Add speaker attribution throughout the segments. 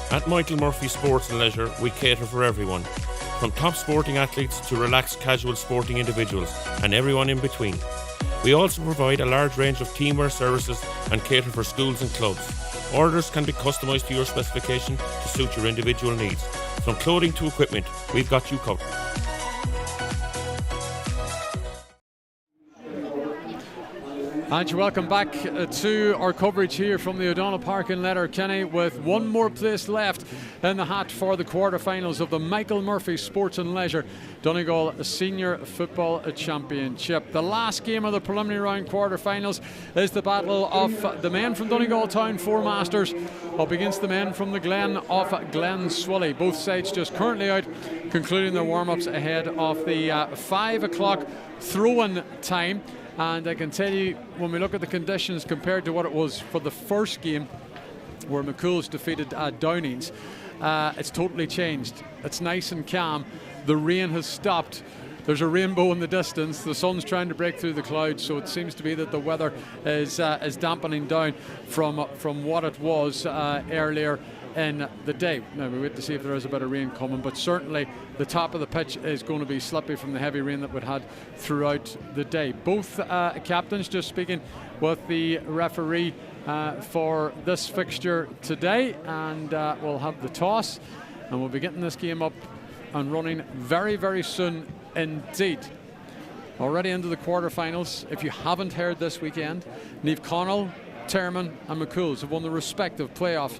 Speaker 1: At Michael Murphy Sports and Leisure, we cater for everyone, from top sporting athletes to relaxed casual sporting individuals and everyone in between. We also provide a large range of teamwear services and cater for schools and clubs. Orders can be customised to your specification to suit your individual needs. From clothing to equipment, we've got you covered.
Speaker 2: And welcome back to our coverage here from the O'Donnell Park in Letterkenny, with one more place left in the hat for the quarterfinals of the Michael Murphy Sports and Leisure Donegal Senior Football Championship. The last game of the preliminary round quarterfinals is the battle of the men from Donegal Town Four Masters up against the men from the Glen of Gleann tSuili. Both sides just currently out concluding their warm-ups ahead of the 5 o'clock throw-in time. And I can tell you, when we look at the conditions compared to what it was for the first game where McCool's defeated Downings, it's totally changed. It's nice and calm. The rain has stopped. There's a rainbow in the distance. The sun's trying to break through the clouds, so it seems to be that the weather is dampening down from what it was earlier in the day. Now we wait to see if there is a bit of rain coming, but certainly the top of the pitch is going to be slippy from the heavy rain that we've had throughout the day. Both captains just speaking with the referee for this fixture today, and we'll have the toss, and we'll be getting this game up and running very, very soon indeed. Already into the quarterfinals. If you haven't heard this weekend, Niamh Connell, Termon and McCool's have won the respective playoff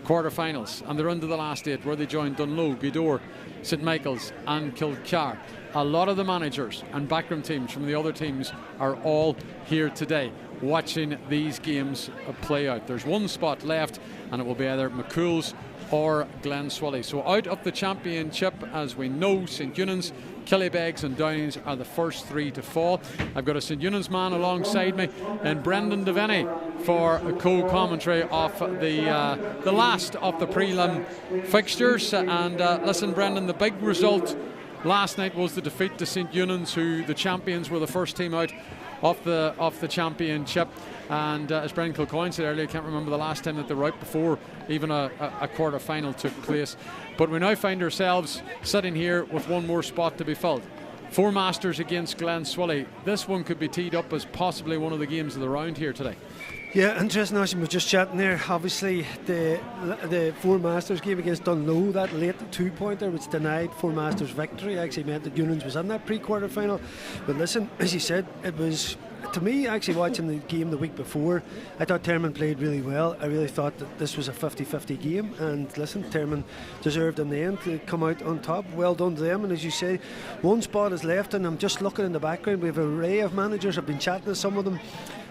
Speaker 2: quarterfinals, and they're into the last 8 where they join Dunloe, Gweedore, St Michael's and Kilcar. A lot of the managers and backroom teams from the other teams are all here today watching these games play out. There's one spot left, and it will be either McCool's or Gleann tSuili. So out of the championship, as we know, St Eunan's, Killybegs and Downings are the first 3 to fall. I've got a St Eunan's man alongside me, and Brendan Devaney for a co-commentary of the last of the prelim fixtures. And listen, Brendan, the big result last night was the defeat to St Eunan's, who the champions were the first team out of the championship. And as Brendan Kilcoyne said earlier, I can't remember the last time that they were out before even a quarter final took place. But we now find ourselves sitting here with one more spot to be filled. Four Masters against Gleann tSuili. This one could be teed up as possibly one of the games of the round here today.
Speaker 3: Yeah, interesting. As we were just chatting there, obviously the Four Masters game against Dunloe, that late 2-pointer which denied Four Masters victory, actually meant that Eunan's was in that pre-quarter final. But listen, as you said, it was, to me, actually watching the game the week before, I thought Termon played really well. I really thought that this was a 50-50 game, and listen, Termon deserved in the end to come out on top. Well done to them. And as you say, one spot is left, and I'm just looking in the background, we have an array of managers. I've been chatting to some of them,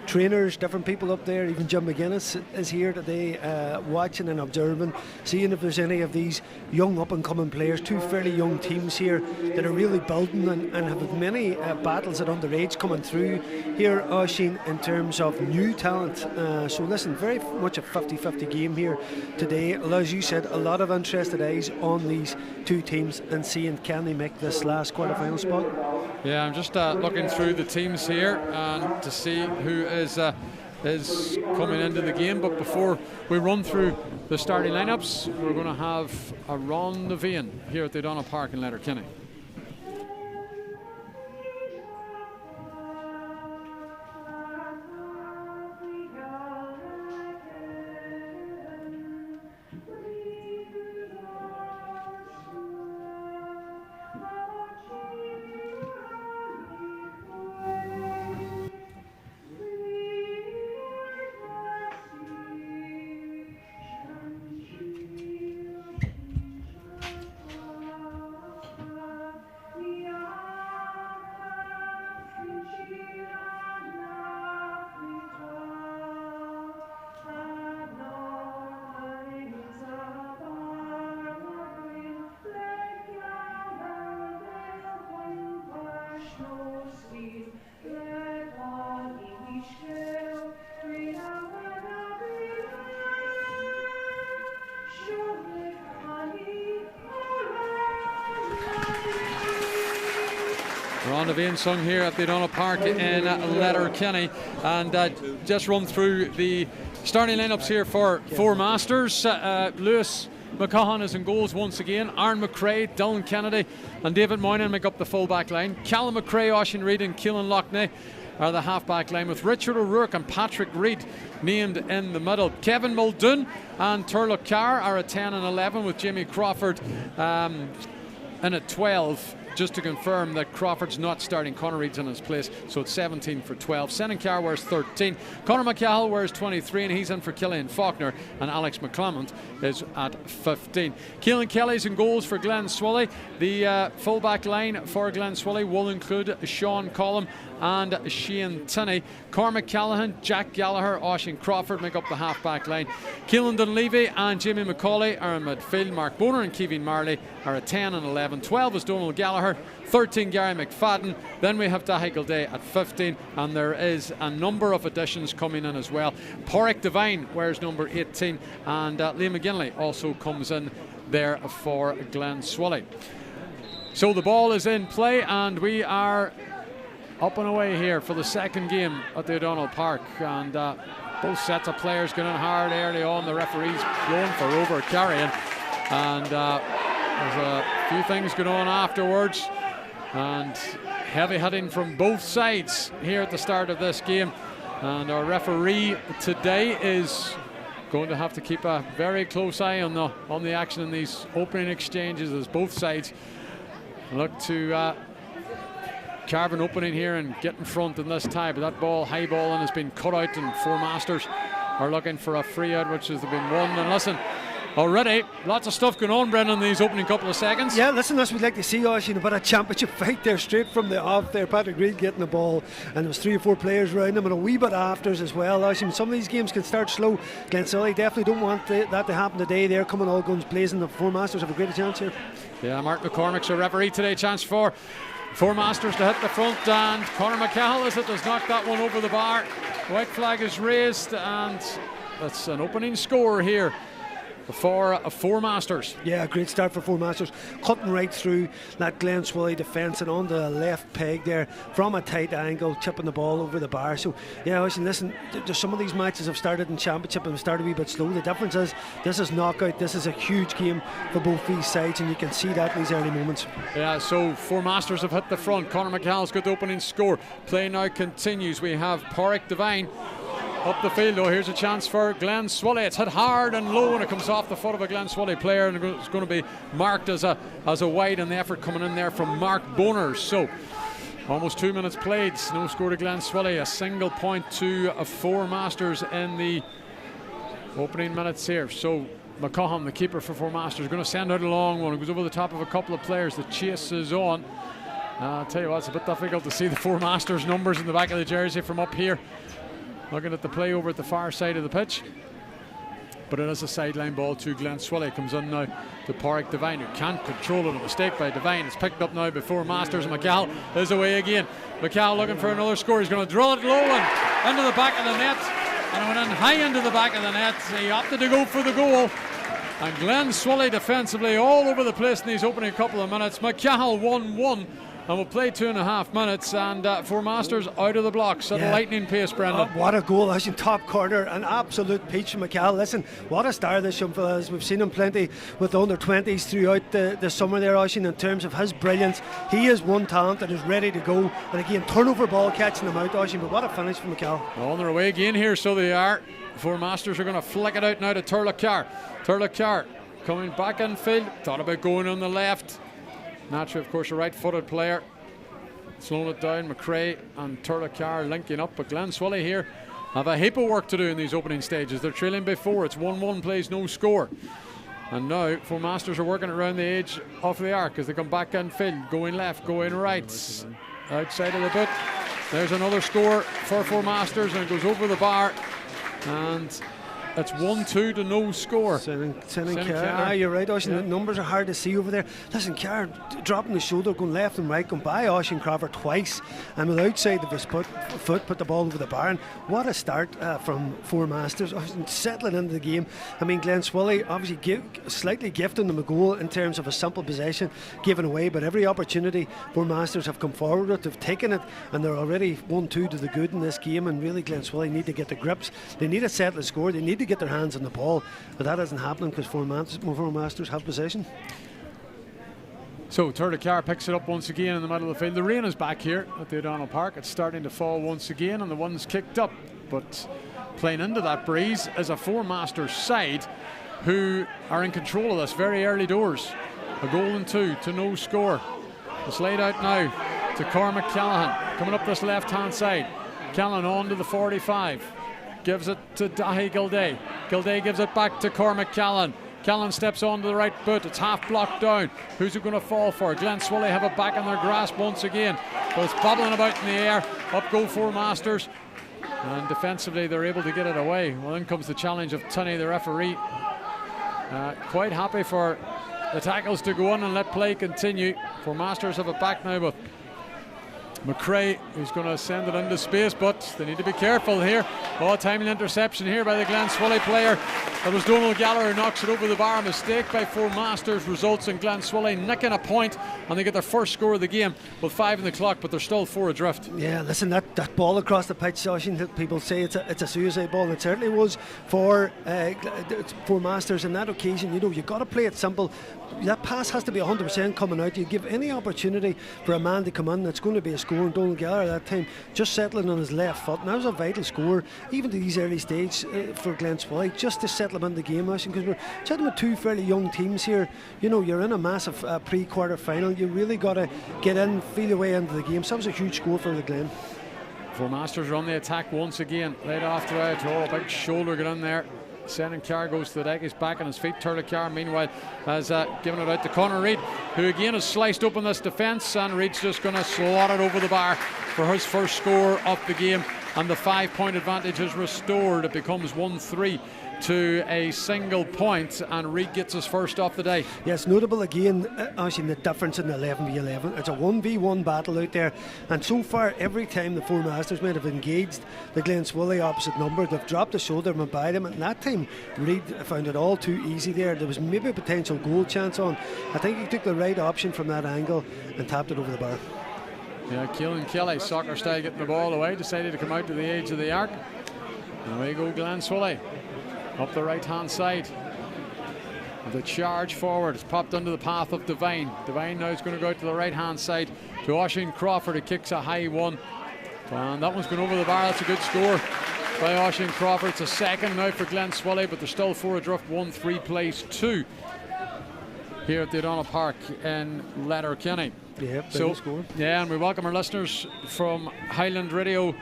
Speaker 3: trainers, different people up there. Even Jim McGuinness is here today, watching and observing, seeing if there's any of these young up-and-coming players, two fairly young teams here that are really building and have had many battles at underage coming through here, Oisín, in terms of new talent. So listen, very much a 50-50 game here today. As you said, a lot of interested eyes on these two teams and seeing can they make this last quarter-final spot.
Speaker 2: Yeah, I'm just looking through the teams here and to see who is coming into the game. But before we run through the starting lineups, we're going to have a Ron Nevian here at the O'Donnell Park in Letterkenny. Ron Nevian sung here at the O'Donnell Park in Letterkenny, and just run through the starting lineups here for Four Masters. Lewis McCahan is in goals once again. Aaron McCrae, Dylan Kennedy and David Moynihan make up the full back line. Callum McCrae, Oisin Reid and Keelan Loughney are the half back line, with Richard O'Rourke and Patrick Reid named in the middle. Kevin Muldoon and Turlough Carr are at 10 and 11, with Jamie Crawford in at 12. Just to confirm that Crawford's not starting, Conor Reid's in his place, so it's 17 for 12. Senan Carr wears 13. Conor McCahill wears 23, and he's in for Killian Faulkner, and Alex McClement is at 15. Keelan Kelly's in goals for Gleann tSuili. The full-back line for Gleann tSuili will include Sean Collum and Shane Tinney. Cormac Callaghan, Jack Gallagher, Oisin Crawford make up the half-back line. Keelan Dunleavy and Jamie McCauley are in midfield. Mark Boner and Kevin Marley are at 10 and 11. 12 is Donald Gallagher, 13 Gary McFadden. Then we have Dahi Gilday at 15, and there is a number of additions coming in as well. Porrick Devine wears number 18, and Liam McGinley also comes in there for Gleann tSuili. So the ball is in play, and we are up and away here for the second game at the O'Donnell Park, and both sets of players going in hard early on. The referee's blown for over carrying, and there's a few things going on afterwards, and heavy hitting from both sides here at the start of this game. And our referee today is going to have to keep a very close eye on the action in these opening exchanges, as both sides look to carve an opening here and get in front in this tie. But that ball, high ball, and has been cut out, and Four Masters are looking for a free out, which has been won. And listen, already lots of stuff going on, Brendan, in these opening couple of seconds.
Speaker 3: Yeah, listen, that's what we'd like to see, Oisin, a bit of championship fight there, straight from the off there. Patrick Reid getting the ball, and there was 3 or 4 players around him, and a wee bit afters as well. Oisin, some of these games can start slow. Gleann tSuili definitely don't want that to happen today. They're coming all guns blazing. The Four Masters have a great chance here. Yeah,
Speaker 2: Mark McCormick's a referee today. Chance for Four Masters to hit the front, and Conor McCahill does knock that one over the bar. White flag is raised, and that's an opening score here for Four Masters.
Speaker 3: Yeah, great start for Four Masters, cutting right through that Gleann tSuili defence and on the left peg there from a tight angle, chipping the ball over the bar. So yeah, listen, some of these matches have started in championship and have started a wee bit slow. The difference is this is knockout. This is a huge game for both these sides, and you can see that in these early moments.
Speaker 2: Yeah, so Four Masters have hit the front. Conor McCall's got the opening score. Play now continues. We have Porrick Devine up the field, though. Here's a chance for Gleann tSuili. It's hit hard and low, and it comes off the foot of a Gleann tSuili player, and it's going to be marked as a wide, and the effort coming in there from Mark Boner. So almost 2 minutes played, no score to Gleann tSuili, a single point to Four Masters in the opening minutes here. So McCahan, the keeper for Four Masters, is going to send out a long one. It goes over the top of a couple of players. The chase is on. I'll tell you what, it's a bit difficult to see the Four Masters numbers in the back of the jersey from up here, looking at the play over at the far side of the pitch. But it is a sideline ball to Gleann tSuili. Comes in now to Porrick Devine, who can't control it. A mistake by Devine. It's picked up now by Four Masters, and McCall is away again. McCall looking for another score. He's going to drill it low and into the back of the net, and it went in high into the back of the net. He opted to go for the goal, and Gleann tSuili defensively all over the place in these opening couple of minutes. McCall 1-1. And we'll play 2.5 minutes, and Four Masters out of the blocks at lightning pace, Brendan.
Speaker 3: What a goal, Oisin, top corner, an absolute peach from McCall. Listen, what a star this young fella is. We've seen him plenty with the under-20s throughout the summer there, Oisin, in terms of his brilliance. He is one talent that is ready to go, and again, turnover ball catching him out, Oisin, but what a finish from McCall.
Speaker 2: On their way again here, so they are. Four Masters are going to flick it out now to Turlough Carr. Turlough Carr coming back in field, thought about going on the left. Naturally, of course, a right-footed player. Slowing it down, McCrae and Turlough Carr linking up, but Gleann tSuili here have a heap of work to do in these opening stages. They're trailing by 4. It's 1-1, plays no score. And now Four Masters are working around the edge of the arc as they come back in field, going left, going right, outside of the boot. There's another score for Four Masters, and it goes over the bar, and it's 1-2 to no score.
Speaker 3: Senan Carr. You're right, Oisin. The numbers are hard to see over there. Listen, Carr dropping the shoulder, going left and right, going by Oisin Crawford twice, and with outside of his foot put the ball over the bar. And what a start from Four Masters. Oisin settling into the game. I mean, Gleann tSuili obviously slightly gifting them a goal in terms of a simple possession given away, but every opportunity Four Masters have come forward with, they've taken it, and they're already 1-2 to the good in this game. And really, Gleann tSuili need to get the grips. They need to settle the score. They need to to get their hands on the ball, but that isn't happening because Four Masters have possession.
Speaker 2: So Turlough picks it up once again in the middle of the field. The rain is back here at the O'Donnell Park. It's starting to fall once again, and the one's kicked up. But playing into that breeze is a Four Masters side who are in control of this very early doors. A goal and 2 to no score. It's laid out now to Cormac Callahan coming up this left-hand side. Callahan on to the 45. Gives it to Dahi Gilday. Gilday gives it back to Cormac Callahan. Callahan steps onto the right boot. It's half blocked down. Who's it going to fall for? Gleann tSuili have it back in their grasp once again. But it's bobbling about in the air. Up go Four Masters. And defensively they're able to get it away. Well, in comes the challenge of Tunney, the referee. Quite happy for the tackles to go on and let play continue. Four Masters have it back now with McRae, who's going to send it into space, but they need to be careful here. Timely interception here by the Gleann tSuili player. That was Donald Gallagher who knocks it over the bar. A mistake by Four Masters results in Gleann tSuili nicking a point, and they get their first score of the game with 5 on the clock, but they're still 4 adrift.
Speaker 3: Yeah, listen, that ball across the pitch, Oisin, people say it's a suicide ball, and it certainly was for Four Masters on that occasion. You know, you've got to play it simple. That pass has to be 100% coming out. You give any opportunity for a man to come in, it's going to be a score. And Donald Gallagher that time just settling on his left foot, and that was a vital score even to these early stages for Gleann tSuili, just to settle him in the game, because we're chatting with 2 fairly young teams here. You know, you're in a massive pre-quarter final. You really got to get in, feel your way into the game. So that was a huge score for the Gleann.
Speaker 2: Four Masters are on the attack once again. Right off the right, a big shoulder get in there. Sending Carr goes to the deck. He's back on his feet. Turlough meanwhile has given it out to Conor Reid, who again has sliced open this defence, and Reid's just going to slot it over the bar for his first score of the game, and the 5-point advantage is restored. It becomes 1-3 to a single point, and Reid gets his first off the day.
Speaker 3: Yes, notable again, actually the difference in the 11v11. It's a 1v1 battle out there, and so far every time the Four Masters men have engaged the Gleann tSuili opposite number, they've dropped the shoulder and by them, and that time Reid found it all too easy there. There was maybe a potential goal chance on. I think he took the right option from that angle and tapped it over the bar.
Speaker 2: Yeah, Keelan Kelly, soccer style, getting the ball away, decided to come out to the edge of the arc. And away go Gleann tSuili. Up the right hand side. The charge forward. It's popped under the path of Devine. Devine now is going to go out to the right hand side to Oisin Crawford, who kicks a high one. And that one's going over the bar. That's a good score by Oisin Crawford. It's a second now for Gleann tSuili, but they're still 4 adrift. 1-3 plays 2 here at the O'Donnell Park in Letterkenny.
Speaker 3: Yeah,
Speaker 2: so
Speaker 3: score.
Speaker 2: Yeah, and we welcome our listeners from Highland Radio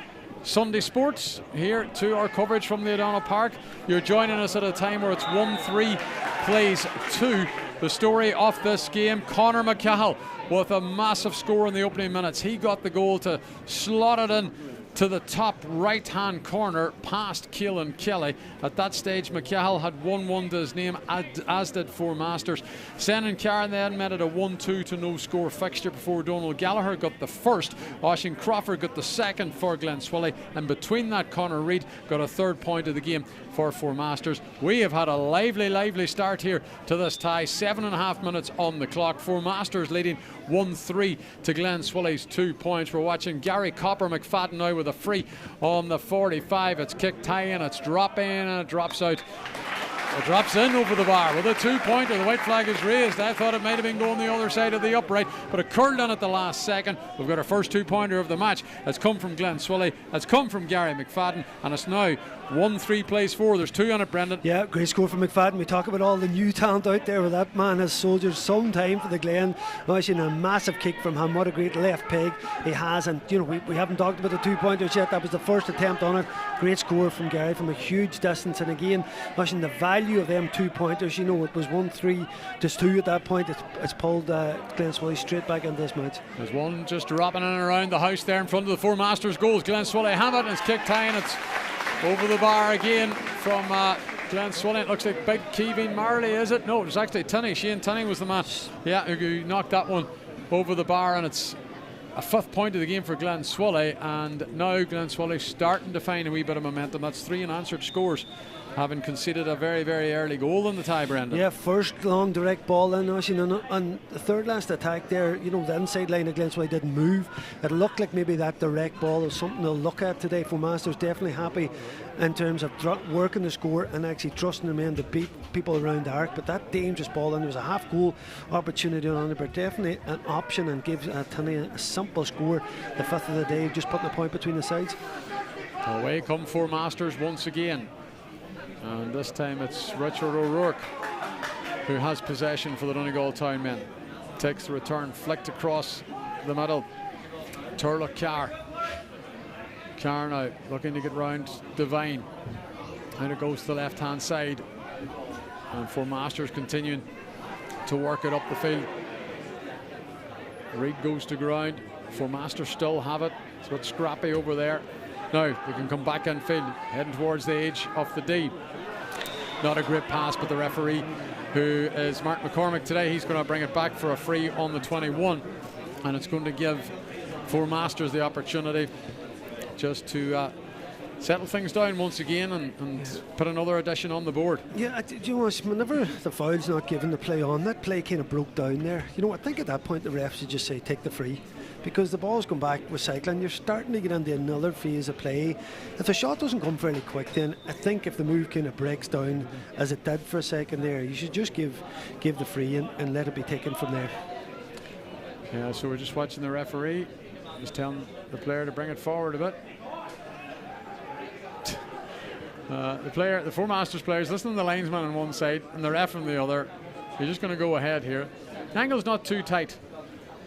Speaker 2: Sunday Sports here to our coverage from the O'Donnell Park. You're joining us at a time where it's 1-3 plays 2. The story of this game, Conor McCahill with a massive score in the opening minutes. He got the goal to slot it in to the top right hand corner past Keelan Kelly. At that stage McCahill had 1-1 to his name, as did Four Masters. Sending Carr then made it a 1-2 to no score fixture before Donald Gallagher got the first. Oisin Crawford got the second for Gleann tSuili, and between that Conor Reid got a 3rd point of the game for Four Masters. We have had a lively start here to this tie. 7.5 minutes on the clock. Four Masters leading 1-3 to Gleann tSuili's 2 points. We're watching Gary Copper McFadden now with a free on the 45. It's kicked high and it's dropping and it drops out. It drops in over the bar with a 2-pointer. The white flag is raised. I thought it might have been going the other side of the upright, but it curled in at the last second. We've got our first 2-pointer of the match. It's come from Gleann tSuili. It's come from Gary McFadden, and it's now 1-3 plays 4. There's 2 on it, Brendan.
Speaker 3: Yeah, great score from McFadden. We talk about all the new talent out there. Well, that man has soldiered some time for the Gleann. Actually, a massive kick from him. What a great left peg he has. And you know, we haven't talked about the 2-pointers yet. That was the first attempt on it. Great score from Gary from a huge distance. And again, watching the value of them 2-pointers. You know, it was 1-3 to 2 at that point. It's pulled Gleann tSuili straight back into this match.
Speaker 2: There's one just dropping in and around the house there in front of the Four Masters goals. Gleann tSuili have it, and it's kicked high, and it's over the bar again from Gleann tSuili. It looks like big Kevin Marley, is it? No, it was actually Tunney. Shane Tunney was the man. Yeah, who knocked that one over the bar, and it's a 5th point of the game for Gleann tSuili. And now Gleann tSuili starting to find a wee bit of momentum. That's 3 unanswered scores having conceded a very, very early goal in the tie, Brendan.
Speaker 3: Yeah, first long direct ball in, and the third last attack there, the inside line of Gleann tSuili didn't move. It looked like maybe that direct ball is something they'll look at today. For Masters, definitely happy in terms of working the score and actually trusting them in to beat people around the arc. But that dangerous ball in, there was a half goal opportunity on it, but definitely an option, and gives a simple score, the 5th of the day, just putting a point between the sides.
Speaker 2: Away come Four Masters once again. And this time it's Richard O'Rourke who has possession for the Donegal Town men. Takes the return, flicked across the middle. Turlock Carr. Carr now looking to get round Devine. And it goes to the left hand side. And Four Masters continuing to work it up the field. Reid goes to ground. Four Masters still have it. It's a bit scrappy over there. Now they can come back in field, heading towards the edge of the D. Not a great pass, but the referee, who is Mark McCormick today, he's going to bring it back for a free on the 21, and it's going to give Four Masters the opportunity just to settle things down once again and put another addition on the board.
Speaker 3: Yeah, whenever the foul's not given the play on, that play kind of broke down there. I think at that point the refs would just say take the free, because the ball's gone back with cycling. You're starting to get into another phase of play. If the shot doesn't come fairly quick, then I think if the move kind of breaks down as it did for a second there, you should just give the free and let it be taken from there.
Speaker 2: Yeah, so we're just watching the referee. He's telling the player to bring it forward a bit. The Four Masters players listening to the linesman on one side and the ref on the other. You're just going to go ahead here. The angle's not too tight,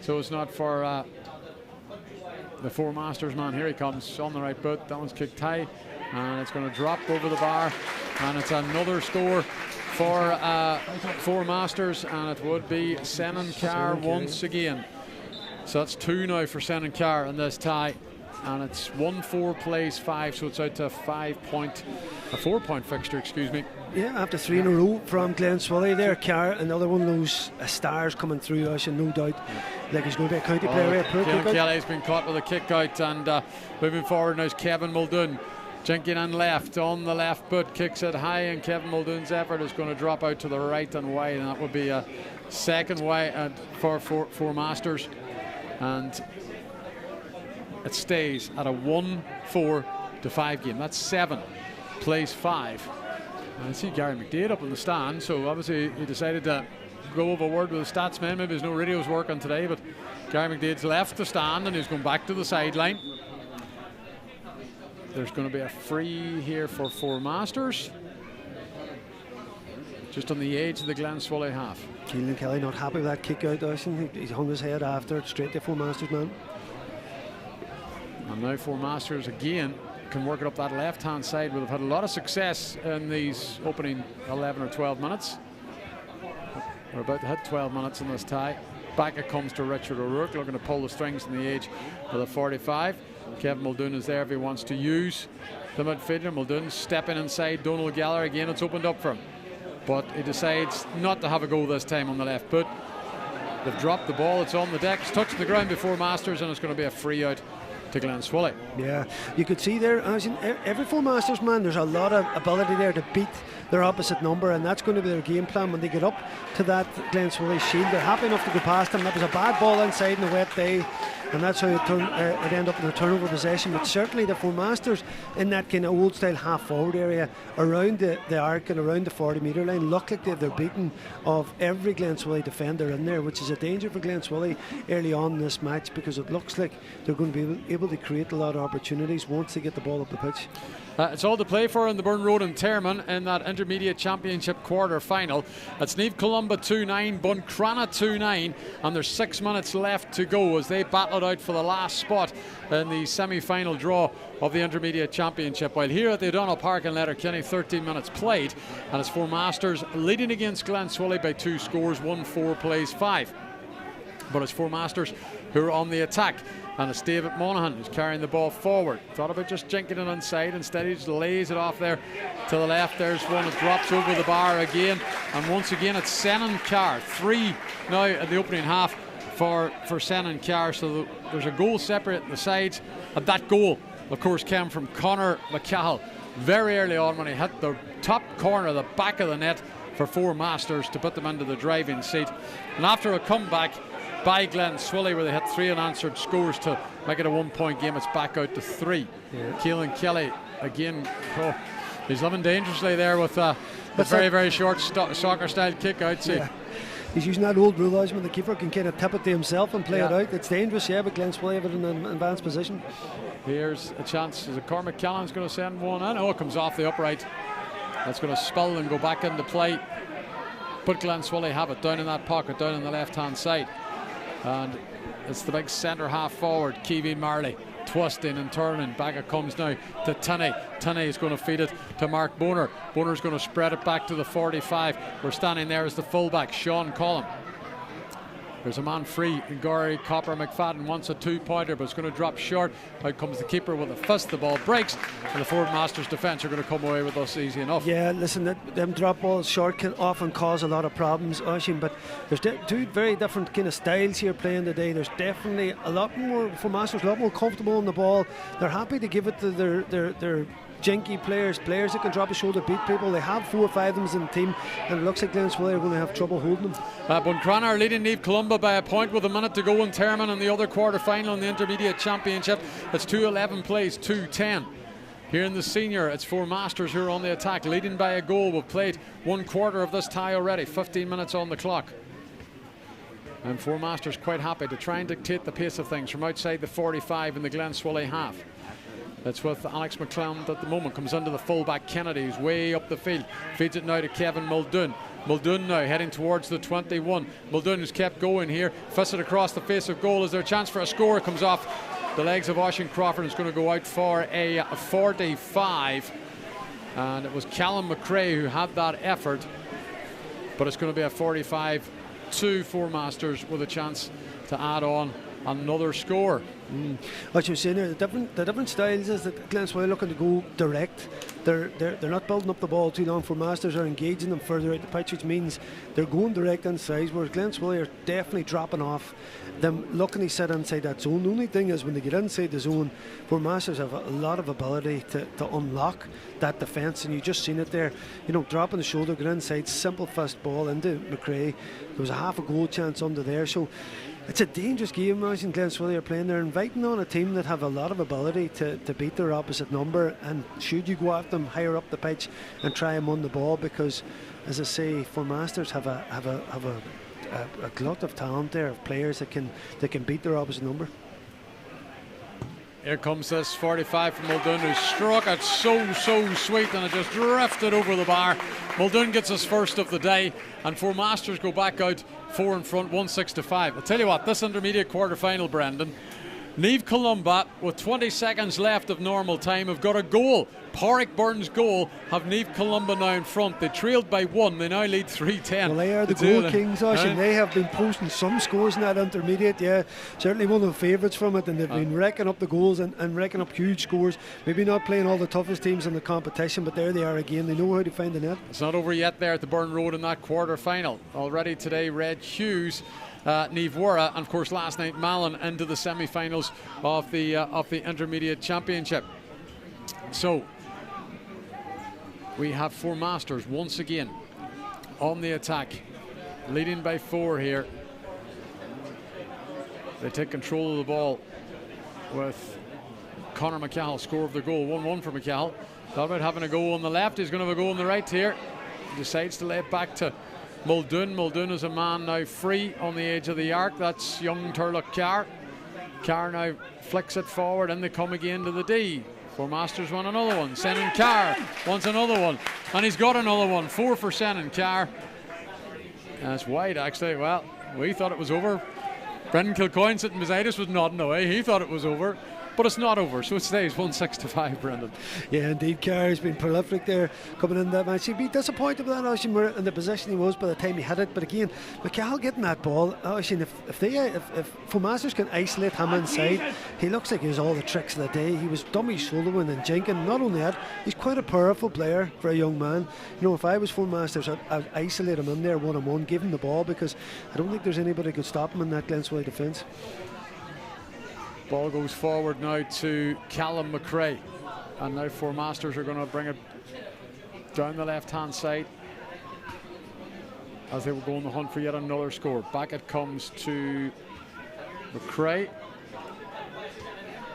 Speaker 2: so it's not for the Four Masters man. Here he comes on the right boot. That one's kicked high, and it's going to drop over the bar, and it's another score for Four Masters, and it would be Senan Carr once again. So that's 2 now for Senan Carr in this tie, and it's 1-4 plays 5, so it's out to a 4-point fixture, excuse me.
Speaker 3: Yeah, after 3 in a row from Gleann tSuili there. Carr, another one of those stars coming through us, and no doubt like he's going to be a county player.
Speaker 2: Kelly's been caught with a kick out, and moving forward now is Kevin Muldoon. Jinking in left, on the left boot, kicks it high, and Kevin Muldoon's effort is going to drop out to the right and wide, and that would be a second wide for Four Masters. And it stays at a 1-4-5 game. That's 7 plays 5. I see Gary McDade up in the stand, so obviously he decided to go over a word with the stats man. Maybe there's no radios working today, but Gary McDade's left the stand and he's going back to the sideline. There's going to be a free here for Four Masters, just on the edge of the Gleann tSuili half.
Speaker 3: Keelan Kelly not happy with that kick out, Dyson. He hung his head after it, straight to Four Masters man.
Speaker 2: And now Four Masters again can work it up that left hand side, where they've had a lot of success in these opening 11 or 12 minutes. We're about to hit 12 minutes in this tie. Back it comes to Richard O'Rourke, looking to pull the strings on the edge of the 45. Kevin Muldoon is there if he wants to use the midfielder. Muldoon stepping inside Donald Gallagher again. It's opened up for him, but he decides not to have a go this time on the left boot. They've dropped the ball, it's on the deck, it's touching the ground before Masters, and it's going to be a free out to Gleann tSuili.
Speaker 3: Yeah, you could see there, as in every Four Masters man, there's a lot of ability there to beat their opposite number, and that's going to be their game plan when they get up to that Gleann tSuili shield. They're happy enough to go past them. That was a bad ball inside in the wet day, and that's how it ended up in a turnover possession. But certainly the Four Masters in that kind of old style half forward area around the arc and around the 40-metre line look like they're beaten of every Gleann tSuili defender in there, which is a danger for Gleann tSuili early on in this match, because it looks like they're going to be able to create a lot of opportunities once they get the ball up the pitch.
Speaker 2: It's all to play for in the Burn Road in Termon in that Intermediate Championship quarter final. It's Neve Columba 2-9, Buncrana 2-9, and there's 6 minutes left to go as they battle it out for the last spot in the semi-final draw of the Intermediate Championship. While here at the O'Donnell Park in Letterkenny, 13 minutes played, and it's Four Masters leading against Gleann tSuili by 2 scores, 1-4 plays 5. But it's Four Masters who are on the attack, and it's David Monaghan who's carrying the ball forward. Thought about just jinking it inside, instead he just lays it off there to the left. There's one that drops over the bar again, and once again it's Senan Carr. 3 now at the opening half for Senan Carr, so there's a goal separating the sides. And that goal, of course, came from Conor McCahill, very early on when he hit the top corner, the back of the net for Four Masters to put them into the driving seat. And after a comeback by Gleann tSuili, where they hit 3 unanswered scores to make it a 1-point game, it's back out to 3. Keelan Kelly again, he's living dangerously there with a very, very short soccer-style kick out.
Speaker 3: He's using that old rule, when the keeper can kind of tip it to himself and play it out. It's dangerous, but Gleann tSuili have it in an advanced position.
Speaker 2: Here's a chance. Is it Cormac Callan's going to send one in? Oh, it comes off the upright. That's going to spill and go back into play. But Gleann tSuili have it down in that pocket, down on the left-hand side. And it's the big centre half forward, Keevy Marley, twisting and turning. Back it comes now to Tinney. Tinney is going to feed it to Mark Boner. Boner's going to spread it back to the 45. We're standing there as the fullback, Sean Collum. There's a man free. Gary Copper McFadden wants a 2-pointer, but it's going to drop short. Out comes the keeper with a fist. The ball breaks, and the Ford Masters defence are going to come away with us easy enough. Yeah, listen, them drop balls short can often cause a lot of problems, Oisín, but there's two very different kind of styles here playing today. There's definitely a lot more, for Masters, a lot more comfortable on the ball. They're happy to give it to their jinky players that can drop a shoulder, beat people. They have 4 or 5 of them in the team, and it looks like Gleann tSuili are going to have trouble holding them. Buncrana are leading Niamh Columba by a point with a minute to go in Termon in the other quarter final in the Intermediate Championship. It's 2-11 plays, 2-10. Here in the senior, it's Four Masters who are on the attack, leading by a goal. We've played 1 quarter of this tie already, 15 minutes on the clock. And Four Masters quite happy to try and dictate the pace of things from outside the 45 in the Gleann tSuili half. That's with Alex McClelland at the moment. Comes into the fullback Kennedy, who's way up the field. Feeds it now to Kevin Muldoon. Muldoon now heading towards the 21. Muldoon has kept going here. Fists it across the face of goal. Is there a chance for a score? It comes off the legs of Oisín Crawford. It's going to go out for a 45. And it was Callum McRae who had that effort. But it's going to be a 45 to Four Masters with a chance to add on another score. What you're saying there, the different styles is that Gleann tSuili looking to go direct. They're not building up the ball too long. For Masters are engaging them further out the pitch, which means they're going direct inside, whereas Gleann tSuili are definitely dropping off them, looking to sit inside that zone. The only thing is when they get inside the zone, for Masters have a lot of ability to unlock that defence, and you just seen it there, dropping the shoulder, get inside, simple fist ball into McRae. There was a half a goal chance under there, so it's a dangerous game. Imagine Gleann tSuili are playing. They're inviting on a team that have a lot of ability to beat their opposite number, and should you go at them higher up the pitch and try them on the ball, because as I say, Four Masters have a glut of talent there, of players that can beat their opposite number. Here comes this 45 from Muldoon, who struck it so sweet, and it just drifted over the bar. Muldoon gets his first of the day, and Four Masters go back out 4 in front, 1-6-5. I'll tell you what, this intermediate quarter final, Brendan, Niamh Columba, with 20 seconds left of normal time, have got a goal. Pádraig Byrne's goal have Niamh Columba now in front. They trailed by 1, they now lead 3-10. Well, they are the goal kings, Oisín. They have been posting some scores in that intermediate, certainly one of the favourites from it, and they've been racking up the goals and racking up huge scores. Maybe not playing all the toughest teams in the competition, but there they are again. They know how to find the net. It's not over yet there at the Burn Road in that quarter final. Already today, Red Hughes, Niamh Wara, and of course last night Malin into the semi-finals of the Intermediate Championship. So we have Four Masters once again on the attack, leading by 4 here. They take control of the ball with Conor McCall, score of the goal, 1-1 for McCall. Thought about having a goal on the left, he's going to have a goal on the right here. Decides to lay it back to Muldoon. Muldoon is a man now free on the edge of the arc. That's young Turlough Carr. Carr now flicks it forward, and they come again to the D. Four Masters want another one. Senan Carr wants another one, and he's got another one. 4 for Senan Carr. That's wide, actually. Well, we thought it was over. Brendan Kilcoyne sitting beside us was nodding away. He thought it was over, but it's not over, so it stays 1-6-5, Brendan. Yeah, indeed, Carr has been prolific there coming in that match. He'd be disappointed with that, Oisín, in the position he was by the time he hit it, but again, McCall getting that ball, Oisín, if Four Masters can isolate him inside, he looks like he has all the tricks of the day. He was dummy shouldering and jinking. Not only that, he's quite a powerful player for a young man. If I was Four Masters, I'd isolate him in there one-on-one, give him the ball, because I don't think there's anybody who could stop him in that Gleann tSuili defence. Ball goes forward now to Callum McRae. And now Four Masters are going to bring it down the left-hand side as they will go on the hunt for yet another score. Back it comes to McCrae.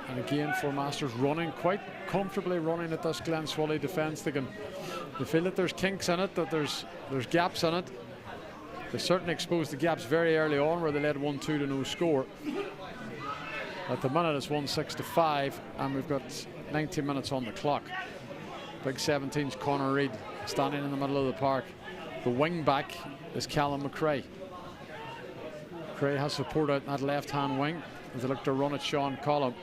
Speaker 2: And again, Four Masters running, quite comfortably running at this Gleann tSuili defence. They feel that there's kinks in it, that there's gaps in it. They certainly exposed the gaps very early on where they led 1-2 to no score. At the minute it's 1-6-5 and we've got 90 minutes on the clock. Big 17's Conor Reid standing in the middle of the park. The wing back is Callum McCrae. McCrae has support out in that left-hand wing as they look to run at Sean Collum.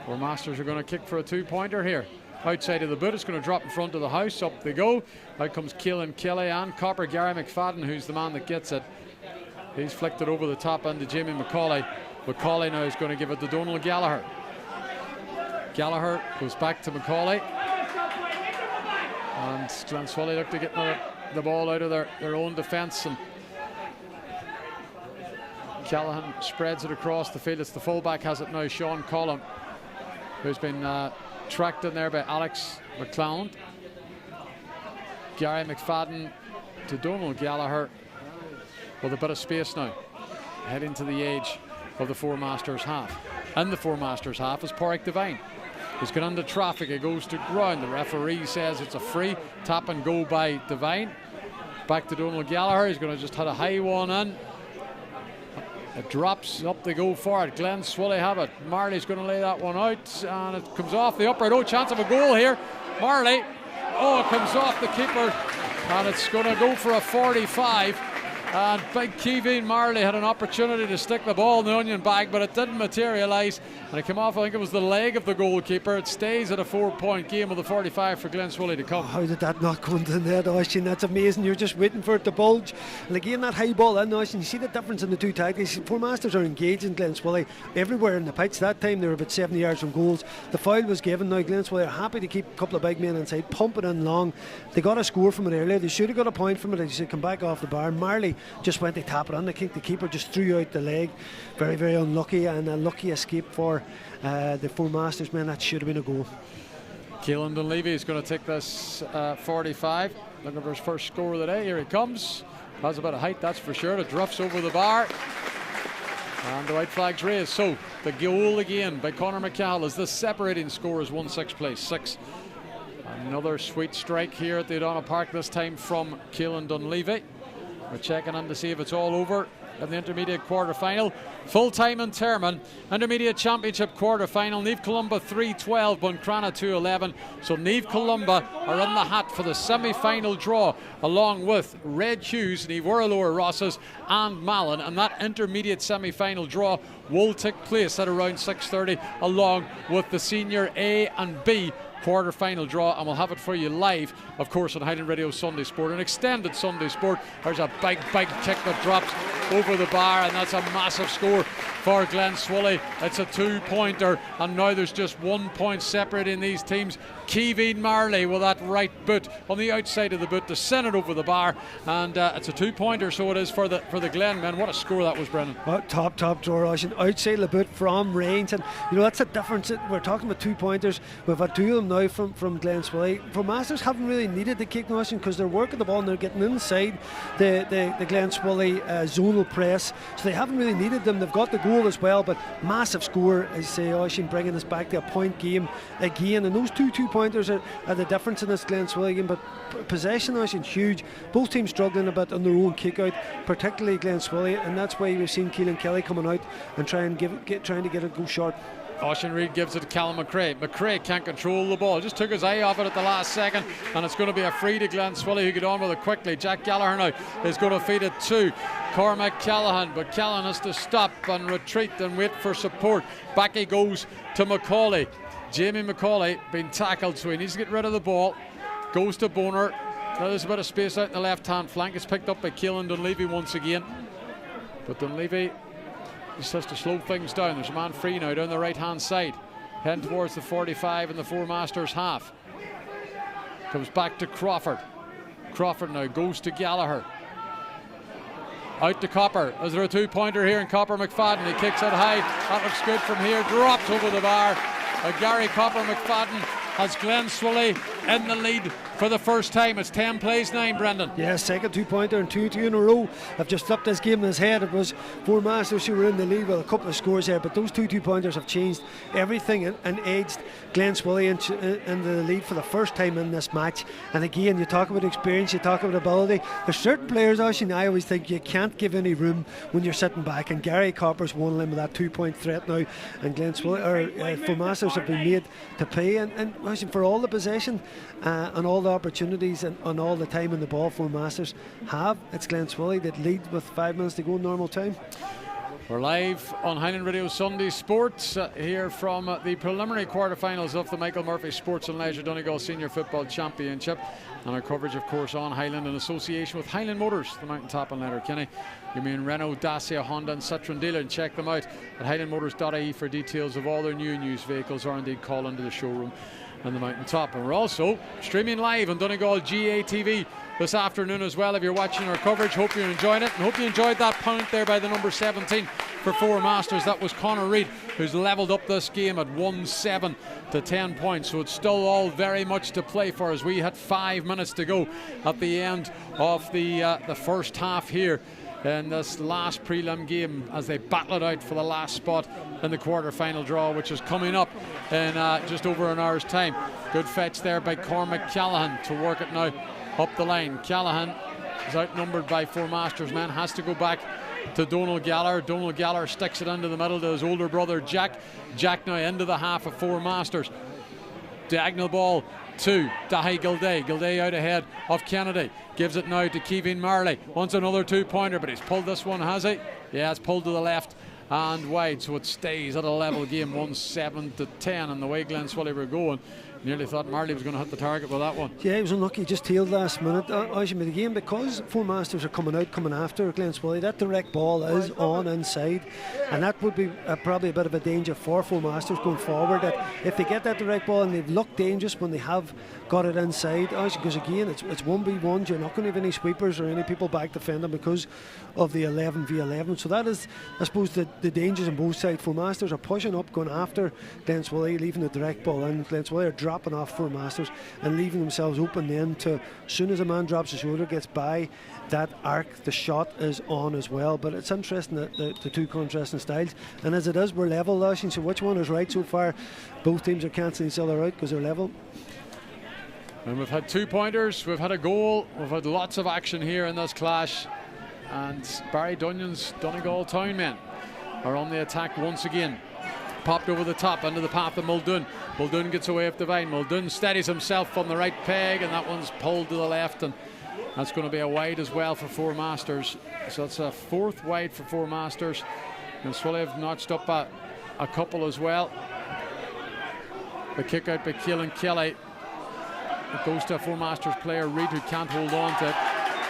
Speaker 2: Four Masters are going to kick for a 2-pointer here. Outside of the boot, it's going to drop in front of the house. Up they go. Out comes Keelan Kelly and Copper Gary McFadden, who's the man that gets it. He's flicked it over the top into Jamie McCauley. McCauley now is going to give it to Donald Gallagher. Gallagher goes back to McCauley. And Gleann tSuili look to get the ball out of their own defence. And Callahan spreads it across the field. It's the fullback has it now, Sean Collum, who's been tracked in there by Alex McCloud. Gary McFadden to Donald Gallagher with a bit of space now. Heading to the edge of the Four Masters half. In the Four Masters half is Porrick Devine. He's got into traffic, it goes to ground. The referee says it's a free. Tap and go by Devine. Back to Donald Gallagher, he's going to just hit a high one in. It drops, up they go for it. Gleann tSuili have it. Marley's going to lay that one out and it comes off the upright. Oh, chance of a goal here. Marley, oh, it comes off the keeper and it's going to go for a 45. And big Kevin Marley had an opportunity to stick the ball in the onion bag, but it didn't materialise. And it came off, I think it was the leg of the goalkeeper. It stays at a 4-point game with a 45 for Gleann tSuili to come.
Speaker 3: How did that not go into the net, Oisin? That's amazing. You're just waiting for it to bulge. And again, that high ball in, Oisin, you see the difference in the two tactics. Four Masters are engaged in Gleann tSuili everywhere in the pitch. That time they were about 70 yards from goals. The foul was given. Now Gleann tSuili are happy to keep a couple of big men inside, pump it in long. They got a score from it earlier. They should have got a point from it. They should come back off the bar. Marley just went to tap it on. I think the keeper just threw out the leg. Very, very unlucky, and a lucky escape for the Four Masters men. That should have been a goal.
Speaker 2: Keelan Dunleavy is going to take this 45. Looking for his first score of the day. Here he comes. Has a bit of height, that's for sure. It drifts over the bar. And the white flag's raised. So the goal again by Conor McCall as the separating score is 1-6 place 6. Another sweet strike here at the O'Donnell Park, this time from Keelan Dunleavy. We're checking in to see if it's all over in the intermediate quarter-final. Full-time in Termon, intermediate championship quarter-final. Niamh Columba 3-12, Buncrana 2-11. So Niamh Columba are in the hat for the semi-final draw, along with Red Hughes, Niamh Lower Rosses and Malin. And that intermediate semi-final draw will take place at around 6:30, along with the senior A and B quarter-final draw, and we'll have it for you live, of course, on Highland Radio Sunday Sport, an extended Sunday Sport. There's a big kick that drops over the bar, and that's a massive score for Gleann tSuili. It's a 2-pointer, and now there's just 1 point separating these teams. Kevin Marley with that right boot on the outside of the boot to send it over the bar, and it's a 2-pointer, so it is for the Gleann men. What a score that was, Brendan.
Speaker 3: Top draw, Russian outside of the boot from range, and you know that's the difference. We're talking about 2-pointers. We've had two of them now from Gleann tSuili. For Masters haven't really needed the kick, Russian, because they're working the ball and they're getting inside the Gleann tSuili zonal press, so they haven't really needed them. They've got the goal as well, but massive score, as say, Oisin, bringing us back to a point game again, and those two pointers are the difference in this Gleann tSuili game. But possession, Oisin, huge. Both teams struggling a bit on their own kick out, particularly Gleann tSuili, and that's why we've seen Keelan Kelly coming out and trying to get it go short.
Speaker 2: Oisin Reid gives it to Callum McCrae. McCrae can't control the ball. Just took his eye off it at the last second, and it's going to be a free to Gleann tSuili, who get on with it quickly. Jack Gallagher now is going to feed it to Cormac Callahan, but Callahan has to stop and retreat and wait for support. Back he goes to McCauley. Jamie McCauley being tackled, so he needs to get rid of the ball. Goes to Boner. Now there's a bit of space out in the left-hand flank. It's picked up by Keelan Dunleavy once again. But Dunleavy just has to slow things down. There's a man free now down the right-hand side, heading towards the 45 in the Four Masters half. Comes back to Crawford. Crawford now goes to Gallagher. Out to Copper. Is there a 2-pointer here? And Copper McFadden, he kicks it high. That looks good from here. Drops over the bar. Gary Copper McFadden has Gleann tSuili in the lead for the first time. It's 10 plays 9, Brendan.
Speaker 3: Yeah, second 2-pointer and two in a row. I've just flipped this game in his head. It was Four Masters who were in the lead with a couple of scores there, but those two 2-pointers have changed everything and edged Gleann tSuili into the lead for the first time in this match. And again, you talk about experience, you talk about ability. There's certain players, Oisin, I always think you can't give any room when you're sitting back, and Gary Copper's one limb with that 2-point threat now, and Gleann tSuili, Four Masters have been made to play, and Oisin, for all the possession and all the opportunities and all the time in the ball Four Masters have, it's Gleann tSuili that lead with 5 minutes to go in normal time.
Speaker 2: We're live on Highland Radio Sunday Sports here from the preliminary quarterfinals of the Michael Murphy Sports and Leisure Donegal Senior Football Championship, and our coverage of course on Highland in association with Highland Motors, the Mountaintop and Letterkenny. You mean Renault, Dacia, Honda and Citroen dealer, and check them out at highlandmotors.ie for details of all their new and used vehicles, or indeed call into the showroom and the Mountaintop. And we're also streaming live on Donegal GA TV this afternoon as well. If you're watching our coverage, hope you're enjoying it, and hope you enjoyed that point there by the number 17 for Four Masters. That was Conor Reid, who's levelled up this game at 1-7 to 10 points. So it's still all very much to play for, as we had 5 minutes to go at the end of the first half here in this last prelim game, as they battle it out for the last spot in the quarter-final draw, which is coming up in just over an hour's time. Good fetch there by Cormac Callahan to work it now up the line. Callahan is outnumbered by Four Masters men, has to go back to Donal Gallagher. Donal Gallagher sticks it into the middle to his older brother Jack. Jack now into the half of Four Masters. Diagonal ball to Dahi Gilday. Gilday out ahead of Kennedy. Gives it now to Kevin Marley. Wants another 2-pointer, but he's pulled this one, has he? Yeah, it's pulled to the left and wide, so it stays at a level game, 1-7 to 10. And the way Gleann tSuili were going, nearly thought Marley was going to hit the target with that one. Yeah,
Speaker 3: he was unlucky, just tailed last minute. As you made the game, because Four Masters are coming after Gleann tSuili, that direct ball is on inside, and that would be probably a bit of a danger for Four Masters going forward. That if they get that direct ball and they've looked dangerous when they have got it inside, because again it's 1v1, you're not going to have any sweepers or any people back defending because of the 11v11. So that is, I suppose, the dangers on both sides. Four Masters are pushing up, going after Gleann tSuili, leaving the direct ball in. Gleann tSuili are dropping off Four Masters and leaving themselves open then to, as soon as a man drops his shoulder, gets by that arc, the shot is on as well. But it's interesting that the two contrasting styles, and as it is, we're level, Lashing, so which one is right so far? Both teams are cancelling each other out because they're level.
Speaker 2: And we've had 2-pointers, we've had a goal, we've had lots of action here in this clash, and Barry Dunyan's Donegal Town men are on the attack once again. Popped over the top into the path of Muldoon. Muldoon gets away with Devine. Muldoon steadies himself on the right peg, and that one's pulled to the left, and that's going to be a wide as well for Four Masters. So it's a fourth wide for Four Masters, and tSuili have notched up a couple as well. The kick out by Keelan Kelly. It goes to a Four Masters player, Reid, who can't hold on to it,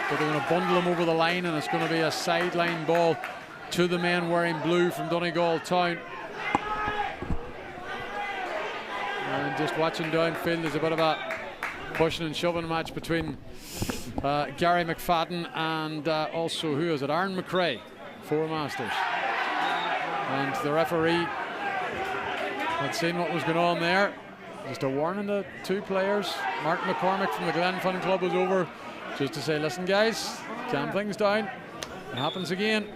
Speaker 2: but they're going to bundle him over the line, and it's going to be a sideline ball to the men wearing blue from Donegal Town. And just watching downfield, there's a bit of a pushing and shoving match between Gary McFadden and also, who is it, Aaron McRae, Four Masters. And the referee had seen what was going on there. Just a warning to two players. Mark McCormick from the Glen Fun Club was over just to say, listen guys, calm things down, it happens again.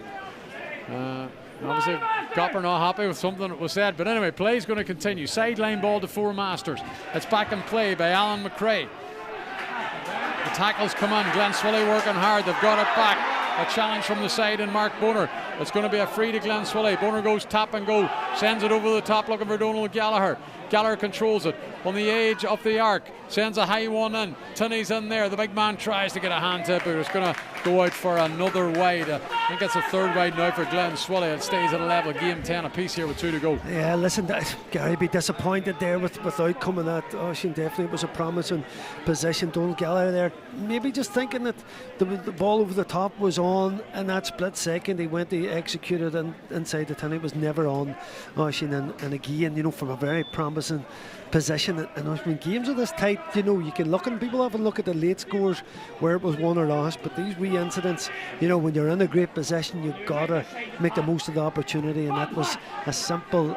Speaker 2: Obviously Copper not happy with something that was said, but anyway, play's going to continue. Sideline ball to Four Masters. It's back in play by Alan McRae. The tackles come on. Gleann tSuili working hard, they've got it back. A challenge from the side, and Mark Boner. It's going to be a free to Gleann tSuili. Boner goes tap and go, sends it over the top looking for Donal Gallagher. Gallagher controls it on the edge of the arc, sends a high one in. Tinney's in there. The big man tries to get a hand tip, but it's going to go out for another wide. I think it's a third wide now for Gleann tSuili. It stays at a level, game 10 apiece here with 2 to go.
Speaker 3: Yeah, listen, Gary be disappointed there with outcome of that. Oisin, definitely was a promising position. Donal Gallagher there, maybe just thinking that the ball over the top was on, and that split second he went to execute it, and inside the 10 it was never on. Oisin, and again, you know, from a very promising position, and when games are this tight, you know, you can look, and people often look at the late scores where it was won or lost, but these wee incidents, you know, when you're in a great position, you've got to make the most of the opportunity, and that was a simple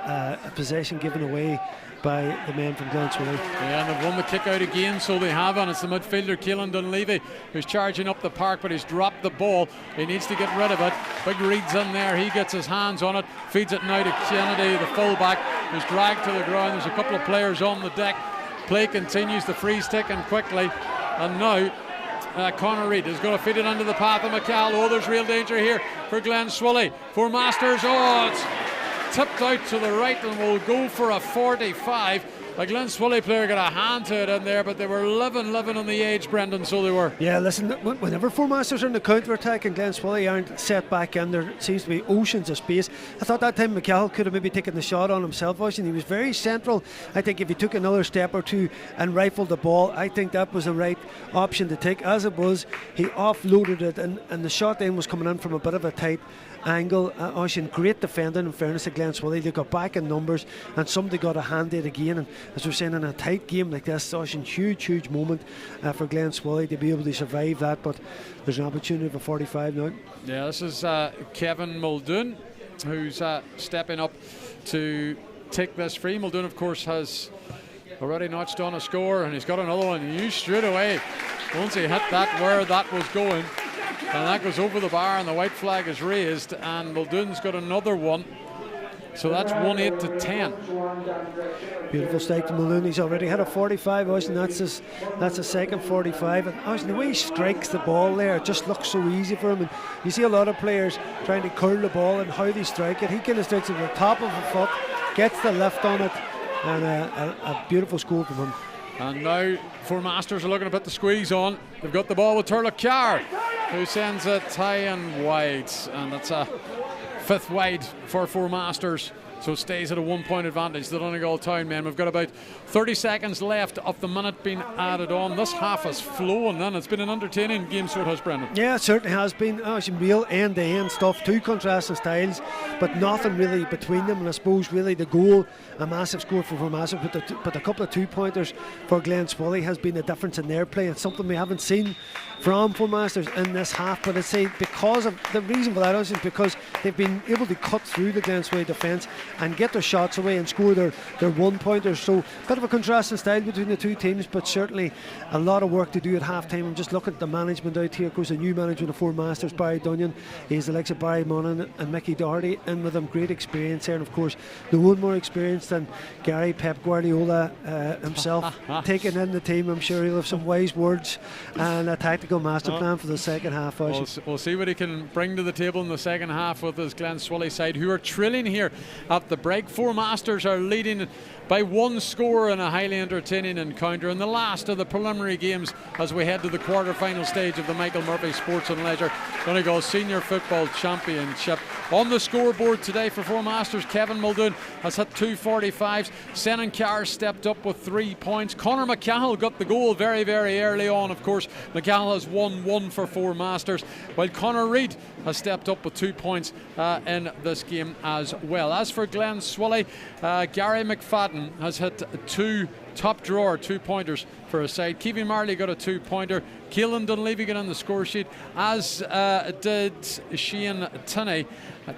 Speaker 3: possession given away by the men from Gleann tSuili.
Speaker 2: Yeah, and they've won the kick out again, so they have, and it's the midfielder Gleann tSuili who's charging up the park, but he's dropped the ball. He needs to get rid of it. Big Reed's in there, he gets his hands on it, feeds it now to Kennedy, the fullback, who's dragged to the ground. There's a couple of players on the deck. Play continues, the freeze ticking quickly, and now Conor Reid is going to feed it into the path of McCall. Oh, there's real danger here for Gleann tSuili. For Masters, oh, it's tipped out to the right and will go for a 45. The Gleann tSuili player got a hand to it in there, but they were living on the edge, Brendan, so they were.
Speaker 3: Yeah, listen, whenever Four Masters are in the counter-attack and Gleann tSuili aren't set back in, there seems to be oceans of space. I thought that time McCall could have maybe taken the shot on himself, and he was very central. I think if he took another step or two and rifled the ball, I think that was the right option to take. As it was, he offloaded it, and the shot then was coming in from a bit of a tight angle. Oisin, great defending in fairness to Gleann tSuili. They got back in numbers and somebody got a hand at again, and as we're saying, in a tight game like this, Oisin, huge moment for Gleann tSuili to be able to survive that, but there's an opportunity for 45 now.
Speaker 2: Yeah, this is Kevin Muldoon who's stepping up to take this free. Muldoon, of course, has already notched on a score, and he's got another one. He knew straight away once he hit that where that was going, and that goes over the bar, and the white flag is raised, and Muldoon's got another one. So that's 1-8 to 10.
Speaker 3: Beautiful stake to Muldoon. He's already had a 45, and that's his second 45. And the way he strikes the ball there, it just looks so easy for him. And you see a lot of players trying to curl the ball and how they strike it. He kind of strikes it with the top of the foot, gets the lift on it, and a beautiful score from him.
Speaker 2: And now Four Masters are looking to put the squeeze on. They've got the ball with Turlough Carr, who sends it high and wide, and that's a fifth wide for Four Masters, so it stays at a 1 point advantage. The Donegal Town men. We've got about 30 seconds left of the minute being added on. This half has flown, and it's been an entertaining game, so it has, Brendan.
Speaker 3: Yeah, it certainly has been. Some real end-to-end stuff, two contrasting styles, but nothing really between them. And I suppose really the goal, a massive score for Four Masters, but a couple of 2-pointers for Gleann tSuili has been the difference in their play. It's something we haven't seen from Four Masters in this half, but I'd say because of the reason for that is because they've been able to cut through the Gleann tSuili defence and get their shots away and score their 1-pointers. So a bit of a contrasting style between the two teams, but certainly a lot of work to do at half time. I'm just looking at the management out here. Of course, the new management of Four Masters, Barry Dunyan, he's the likes of Barry Monaghan and Mickey Doherty in with them. Great experience here, and of course no one more experienced than Gary Pep Guardiola himself taking in the team. I'm sure he'll have some wise words and a tactical master plan for the second half.
Speaker 2: We'll see what he can bring to the table in the second half with his Gleann tSuili side, who are trailing here at the break. Four Masters are leading by one score in a highly entertaining encounter in the last of the preliminary games as we head to the quarter-final stage of the Michael Murphy Sports and Leisure Donegal Senior Football Championship. On the scoreboard today for Four Masters, Kevin Muldoon has hit 2 45s. Senan Carr stepped up with 3 points. Conor McCall got the goal very early on. Of course, McCall has won 1 for Four Masters, while Conor Reid has stepped up with 2 points in this game as well. As for Gleann tSuili, Gary McFadden has hit 2 top drawer 2-pointers for his side. Kevin Marley got a 2-pointer. Keelan Dunleavy got on the score sheet, as did Shane Tinney,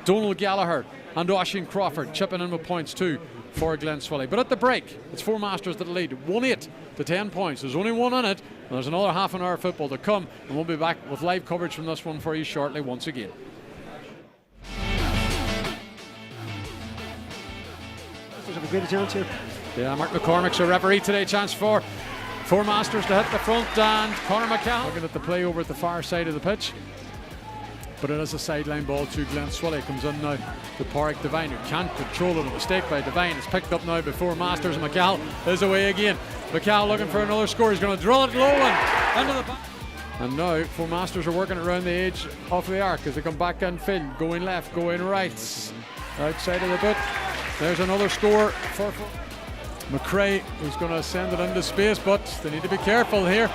Speaker 2: Donald Gallagher and Oisin Crawford chipping in with points too for Gleann tSuili. But at the break, it's Four Masters that lead 1-8 to 10 points. There's only one in it, and there's another half an hour of football to come, and we'll be back with live coverage from this one for you shortly once again.
Speaker 3: Have a great chance here.
Speaker 2: Yeah, Mark McCormick's a referee today. Chance for Four Masters to hit the front, and Conor McCall looking at the play over at the far side of the pitch. But it is a sideline ball to Gleann tSuili. Comes in now to Pádraig Devine, who can't control it. A mistake by Devine. It's picked up now by Four Masters. McCall is away again. McCall looking for another score. He's going to drill it low and into the back. And now Four Masters are working around the edge of the arc as they come back infield, going left, going right, outside of the boot. There's another score for McRae, who's going to send it into space, but they need to be careful here.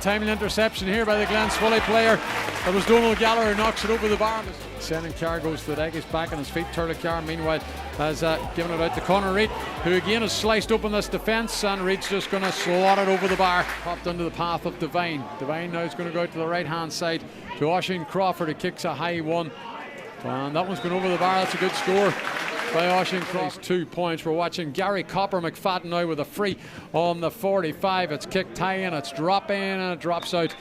Speaker 2: Timely interception here by the Gleann tSuili player. That was Donald Gallagher who knocks it over the bar. Senan Carr goes to the deck. He's back on his feet. Turlough Carr, meanwhile, has given it out to Conor Reid, who again has sliced open this defence, and Reid's just going to slot it over the bar. Popped into the path of Devine. Devine now is going to go out to the right-hand side to Oisin Crawford, who kicks a high one. And that one's going over the bar. That's a good score by Oisin Cross. 2 points. We're watching Gary Copper McFadden now with a free on the 45. It's kicked high and it's dropping and it drops out.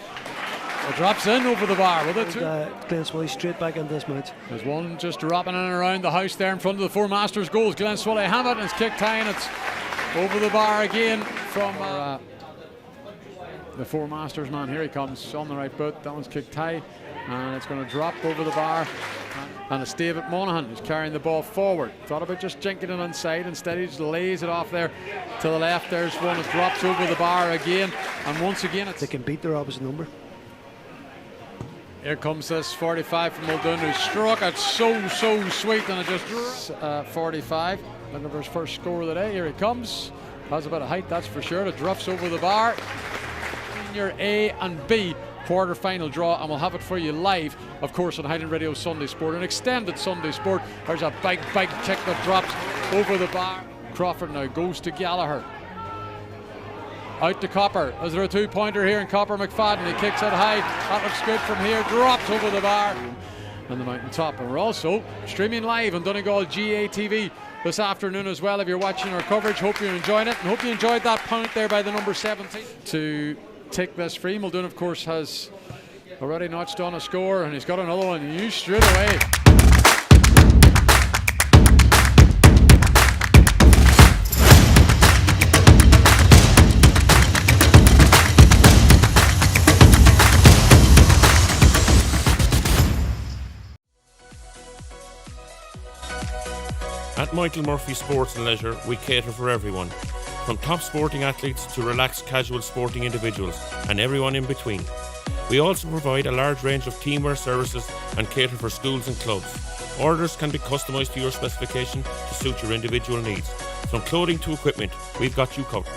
Speaker 2: It drops in over the bar with it too.
Speaker 3: Gleann tSuili straight back into this match.
Speaker 2: There's one just dropping in and around the house there in front of the Four Masters goals. Gleann tSuili have it and it's kicked high and it's over the bar again from the Four Masters man. Here he comes on the right boot. That one's kicked high and it's going to drop over the bar. And it's David Monaghan who's carrying the ball forward. Thought about just jinking it inside. Instead, he just lays it off there to the left. There's one that drops over the bar again. And once again,
Speaker 3: they can beat their opposite number.
Speaker 2: Here comes this 45 from Muldoon who struck it so sweet. And it just 45. Looking for his first score of the day. Here he comes. Has a bit of height, that's for sure. It drops over the bar. Senior A and B quarter-final draw, and we'll have it for you live, of course, on Highland Radio Sunday Sport, an extended Sunday Sport. There's a big kick that drops over the bar. Crawford now goes to Gallagher. Out to Copper. Is there a two-pointer here? And Copper McFadden, he kicks it high. That looks good from here. Drops over the bar on the mountain top. And we're also streaming live on Donegal GATV this afternoon as well. If you're watching our coverage, hope you're enjoying it, and hope you enjoyed that point there by the number 17 to take this free. Muldoon, of course, has already notched on a score, and he's got another one used straight away.
Speaker 1: At Michael Murphy Sports and Leisure, we cater for everyone, from top sporting athletes to relaxed casual sporting individuals and everyone in between. We also provide a large range of teamwear services and cater for schools and clubs. Orders can be customised to your specification to suit your individual needs. From clothing to equipment, we've got you covered.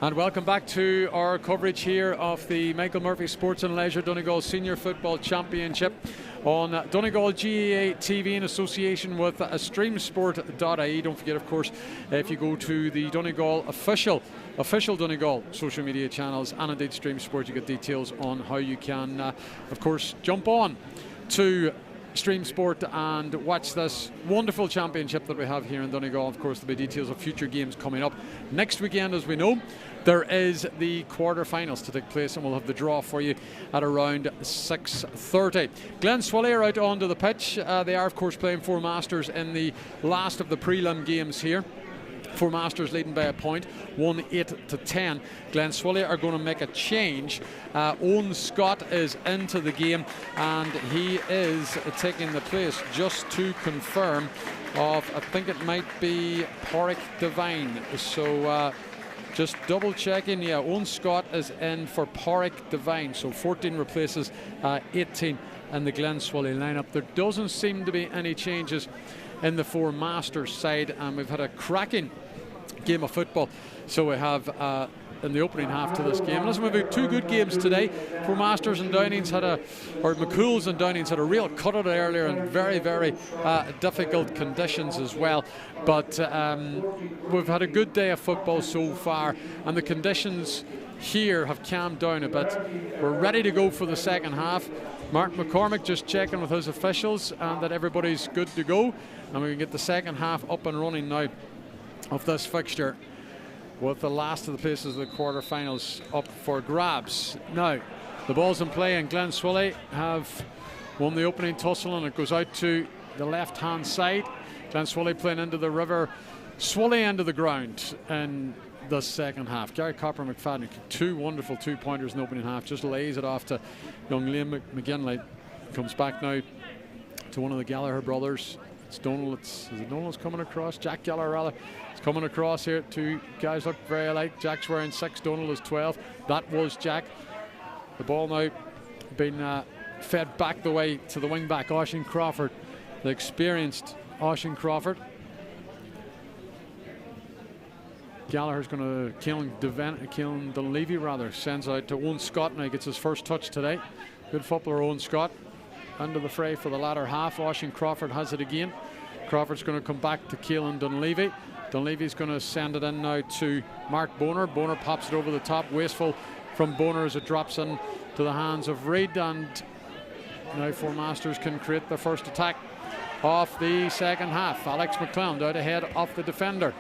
Speaker 2: And welcome back to our coverage here of the Michael Murphy Sports and Leisure Donegal Senior Football Championship on Donegal GAA TV in association with streamsport.ie. Don't forget, of course, if you go to the Donegal official Donegal social media channels and indeed Stream Sport, you get details on how you can, of course, jump on to Stream Sport and watch this wonderful championship that we have here in Donegal. Of course, there'll be details of future games coming up next weekend. As we know, there is the quarter-finals to take place, and we'll have the draw for you at around 6:30. Gleann tSuili are out onto the pitch. They are, of course, playing Four Masters in the last of the prelim games here. Four Masters leading by a point, 1-8-10. Gleann tSuili are going to make a change. Owen Scott is into the game, and he is taking the place, just to confirm, of, I think it might be Porrick Devine. So just double checking, yeah, Owen Scott is in for Porrick Devine. So 14 replaces 18 in the Gleann tSuili lineup. There doesn't seem to be any changes in the Four Masters side, and we've had a cracking game of football. So we have in the opening half to this game. Listen, we've had two good games today. Four Masters and Downings had McCool's and Downings had a real cut at it earlier in very, very difficult conditions as well. But we've had a good day of football so far, and the conditions here have calmed down a bit. We're ready to go for the second half. Mark McCormick just checking with his officials and that everybody's good to go, and we can get the second half up and running now of this fixture, with the last of the places of the quarterfinals up for grabs. Now, the ball's in play, and Gleann tSuili have won the opening tussle, and it goes out to the left-hand side. Gleann tSuili playing into the River Swilly end of the ground in the second half. Gary Copper McFadden, two wonderful two-pointers in the opening half, just lays it off to young Liam McGinley. Comes back now to one of the Gallagher brothers. It's Donald. Is it Donald's coming across? Jack Gallagher, rather. It's coming across here. Two guys look very alike. Jack's wearing 6, Donald is 12. That was Jack. The ball now being fed back the way to the wing-back, Oisin Crawford, the experienced Oisin Crawford. Gallagher's going to Keelan Dunleavy rather, sends out to Owen Scott. Now he gets his first touch today. Good footballer Owen Scott. Under the fray for the latter half. Oisin Crawford has it again. Crawford's going to come back to Keelan Dunleavy. Dunleavy's going to send it in now to Mark Boner. Boner pops it over the top. Wasteful from Boner as it drops in to the hands of Reid, and now Four Masters can create their first attack off the second half. Alex McClelland out ahead of the defender.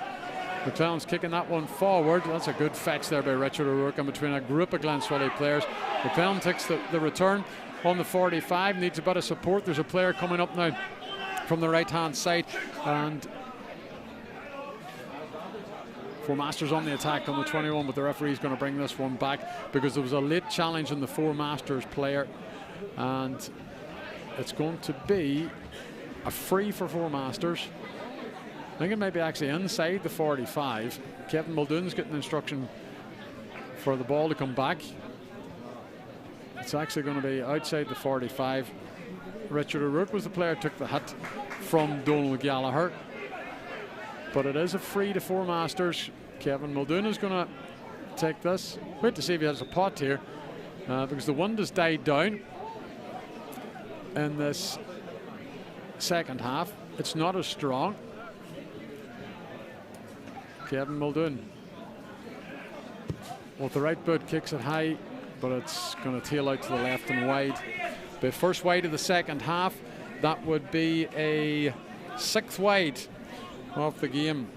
Speaker 2: McClelland's kicking that one forward. That's a good fetch there by Richard O'Rourke in between a group of Gleann tSuili players. McClelland takes the return on the 45, needs a bit of support. There's a player coming up now from the right hand side, and Four Masters on the attack on the 21, but the referee's going to bring this one back because there was a late challenge on the Four Masters player, and it's going to be a free for Four Masters. I think it might be actually inside the 45. Kevin Muldoon's getting instruction for the ball to come back. It's actually going to be outside the 45. Richard O'Rourke was the player who took the hit from Donald Gallagher. But it is a free to Four Masters. Kevin Muldoon is going to take this. Wait to see if he has a pot here, because the wind has died down in this second half. It's not as strong. Kevin Muldoon with the right boot kicks it high, but it's going to tail out to the left and wide. The first wide of the second half, that would be a 6th wide of the game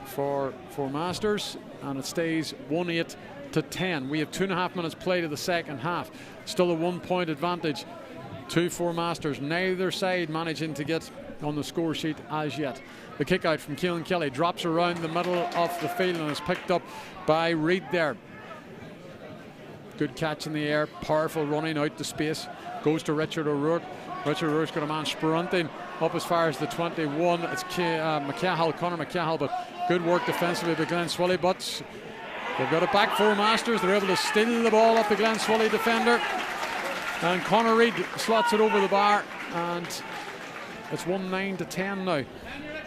Speaker 2: for Four Masters, and it stays 1-8-10. We have 2.5 minutes play to the second half. Still a 1-point advantage to Four Masters. Neither side managing to get on the score sheet as yet. The kick out from Keelan Kelly drops around the middle of the field and is picked up by Reid there. Good catch in the air, powerful running out to space, goes to Richard O'Rourke. Richard O'Rourke's got a man sprinting up as far as the 21. It's Conor McCahill, but good work defensively by Gleann tSuili, but they've got it back. Four Masters, they're able to steal the ball off the Gleann tSuili defender, and Conor Reid slots it over the bar, and it's 1-9-10 now.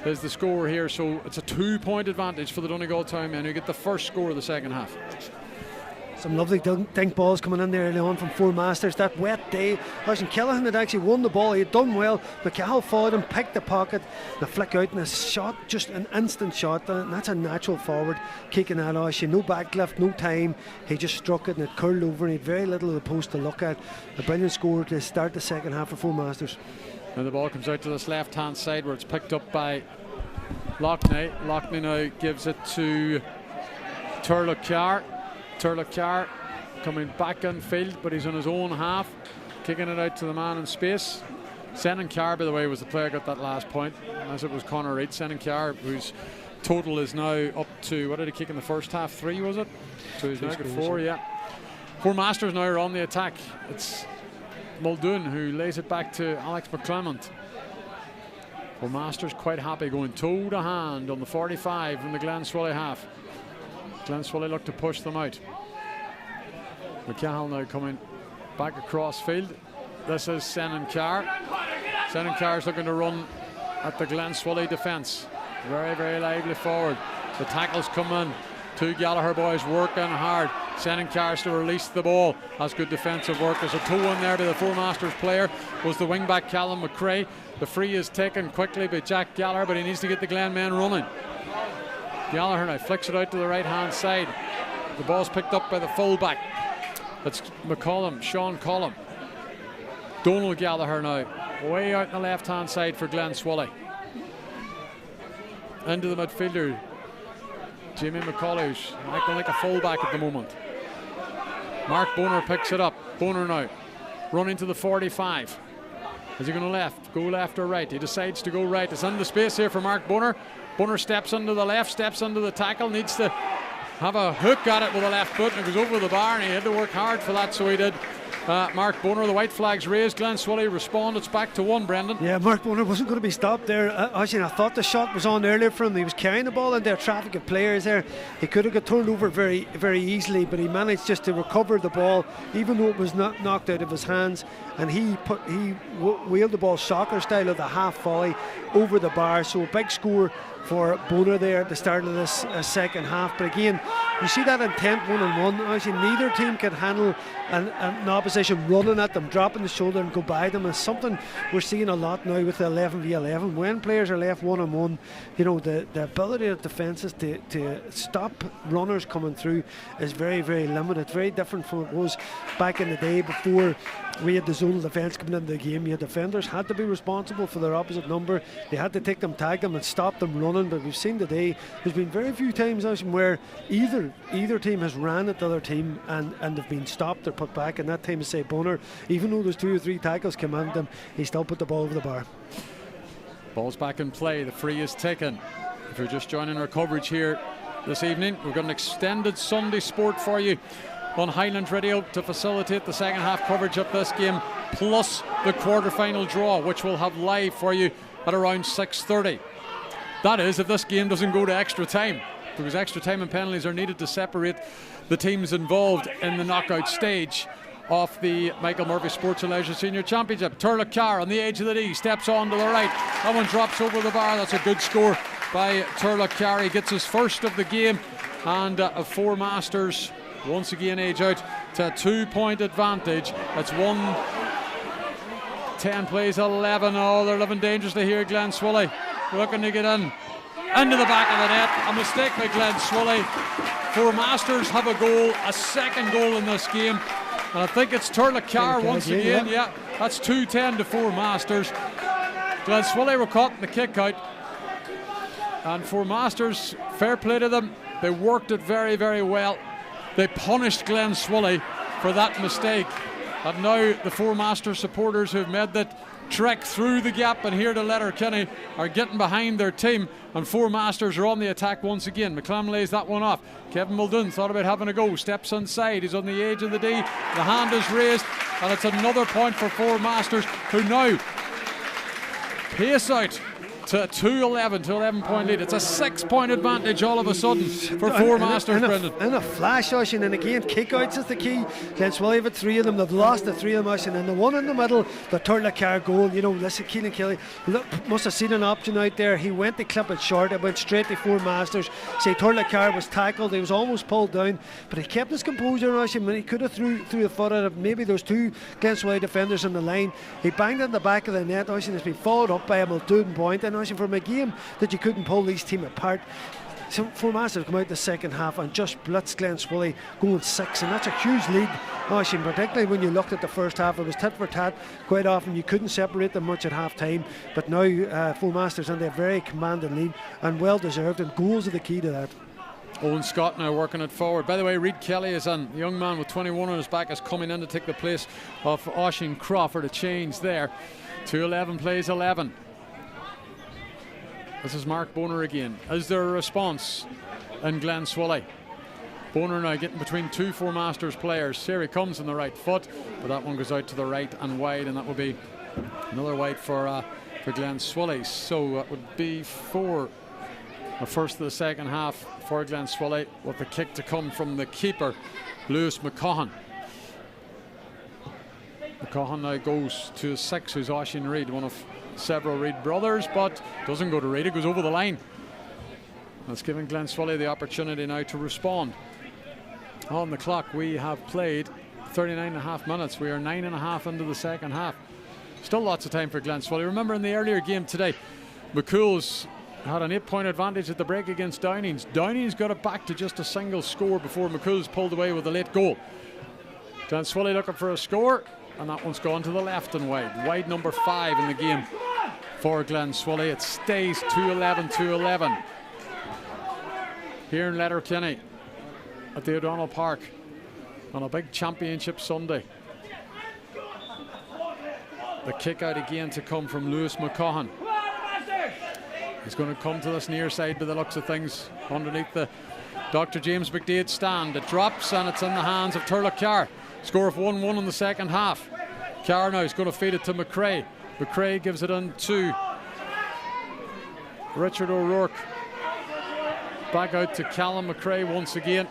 Speaker 2: is the score here. So it's a 2-point advantage for the Donegal Town men, who get the first score of the second half.
Speaker 3: Some lovely dink balls coming in there early on from Four Masters. That wet day, Callahan had actually won the ball. He had done well. McCall followed him, picked the pocket, the flick out, and a shot, just an instant shot. And that's a natural forward kicking that off. No backlift, no time. He just struck it and it curled over, and he had very little of the post to look at. A brilliant score to start the second half for Four Masters.
Speaker 2: And the ball comes out to this left hand side where it's picked up by Loughney. Loughney now gives it to Turlock-Carr. Turlock-Carr coming back in field, but he's on his own half, kicking it out to the man in space. Carr, by the way, was the player who got that last point, as it was Conor Reid. Carr, whose total is now up to, what did he kick in the first half? 3, was it? So he's now got 4, yeah. Four Masters now are on the attack. It's Muldoon who lays it back to Alex McClement. Four Masters quite happy, going toe to hand on the 45 from the Gleann tSuili half. Gleann tSuili look to push them out. McCall now coming back across field. This is Carr. Carr's looking to run at the Gleann tSuili defence. Very, very lively forward. The tackles come in. 2 Gallagher boys working hard. Carr's to release the ball. That's good defensive work. There's a toe in there by the Four Masters player. Was the wingback Callum McRae. The free is taken quickly by Jack Gallagher, but he needs to get the Glen men running. Gallagher now flicks it out to the right hand side. The ball's picked up by the fullback. That's Sean Collum. Donal Gallagher now way out on the left hand side for Gleann tSuili. Into the midfielder Jamie McCauley, who's acting like a fullback at the moment. Mark Boner picks it up. Boner now running to the 45. Is he going to go left or right? He decides to go right. It's into space here for Mark Boner. Boner steps into the left, steps into the tackle, needs to have a hook at it with the left foot, and it goes over the bar, and he had to work hard for that, so he did. Mark Boner, the white flag's raised. Gleann tSuili respond. It's back to 1, Brendan.
Speaker 3: Yeah, Mark Boner wasn't going to be stopped there. Actually, I thought the shot was on earlier for him. He was carrying the ball in there, traffic of players there. He could have got turned over very, very easily, but he managed just to recover the ball, even though it was not knocked out of his hands. And he wheeled the ball soccer style of the half volley over the bar. So a big score for Boner there at the start of this second half. But again, you see that intent 1-on-1. Actually, neither team can handle an opposition running at them, dropping the shoulder and go by them. It's something we're seeing a lot now with the 11v11. When players are left 1-on-1, the ability of defences to stop runners coming through is very, very limited. Very different from it was back in the day before we had the zonal defence coming into the game. Your defenders had to be responsible for their opposite number. They had to take them, tag them and stop them running. But we've seen today, there's been very few times where either team has ran at the other team and they've been stopped or put back. And that time, say Boner, even though there's 2 or 3 tackles come at him, he still put the ball over the bar.
Speaker 2: Ball's back in play. The free is taken. If you're just joining our coverage here this evening, we've got an extended Sunday sport for you on Highland Radio to facilitate the second half coverage of this game, plus the quarter-final draw, which we'll have live for you at around 6:30. That is, if this game doesn't go to extra time, because extra time and penalties are needed to separate the teams involved in the knockout stage of the Michael Murphy Sports and Leisure Senior Championship. Turlock-Carr on the edge of the D, steps on to the right. That one drops over the bar. That's a good score by Turlock-Carr. He gets his first of the game, and Four Masters once again age out to a 2-point advantage. That's 10 plays 11. Oh, they're living dangerously here, Gleann tSuili. Looking to get in. Into the back of the net. A mistake by Gleann tSuili. Four Masters have a goal, a second goal in this game. And I think it's Turlock-Carr once again. Yeah, that's 2-10 to Four Masters. Gleann tSuili were caught in the kick out. And Four Masters, fair play to them. They worked it very, very well. They punished Gleann tSuili for that mistake. And now the Four Masters supporters who've made that trek through the gap and here to Letterkenny are getting behind their team, and Four Masters are on the attack once again. McClam lays that one off. Kevin Muldoon thought about having a go, steps inside, he's on the edge of the D, the hand is raised, and it's another point for Four Masters, who now pace out to 2-11 to 11-point lead. It's a 6-point advantage all of a sudden for Four Masters, Brendan.
Speaker 3: And a flash, Oisin, and again, kickouts is the key. Gleann have had 3 of them. They've lost the 3 of them, Oisin, and the one in the middle, the Turlough goal. You know, listen, Keelan Kelly must have seen an option out there. He went to clip it short. It went straight to Four Masters. Say Turlough was tackled. He was almost pulled down, but he kept his composure, Oisin. He could have threw the foot at it. Maybe there's 2 Gleann defenders on the line. He banged it in the back of the net. Oisin has been followed up by a Muldoon point, and Oisin, from a game that you couldn't pull these team apart, so Four Masters come out the second half and just blitz Gleann going 6, and that's a huge lead. Oisin, particularly when you looked at the first half, it was tit for tat. Quite often you couldn't separate them much at half time, but now Four Masters and they're very commanding lead, and well deserved, and goals are the key to that.
Speaker 2: Owen Scott now working it forward. By the way, Reid Kelly is on. The young man with 21 on his back is coming in to take the place of Oisín Crawford. A change there. 2-11 plays 11. This is Mark Boner again. Is there a response in Gleann? Boner now getting between 2 Four Masters players. Here he comes on the right foot, but that one goes out to the right and wide, and that will be another wide for Gleann. So that would be 4. The first of the second half for Gleann, with the kick to come from the keeper, Lewis McCaughon. McCaughon now goes to 6, who's Oisín Reid, one of several Reid brothers, but doesn't go to Reid, it goes over the line. That's giving Gleann the opportunity now to respond. On the clock, we have played 39.5 minutes. We are 9.5 into the second half. Still lots of time for Gleann. Remember in the earlier game today, McCool's had an 8-point advantage at the break against Downings. Downings got it back to just a single score before McCool's pulled away with a late goal. Gleann looking for a score, and that one's gone to the left and wide. Wide number 5 in the game for Gleann. It stays 2-11. Here in Letterkenny at the O'Donnell Park on a big championship Sunday. The kick out again to come from Lewis McCaughon. He's going to come to this near side by the looks of things underneath the Dr. James McDade stand. It drops and it's in the hands of Turlough. Score of 1-1 in the second half. Carr now is going to feed it to McRae. McRae gives it in to Richard O'Rourke. Back out to Callum McRae once again.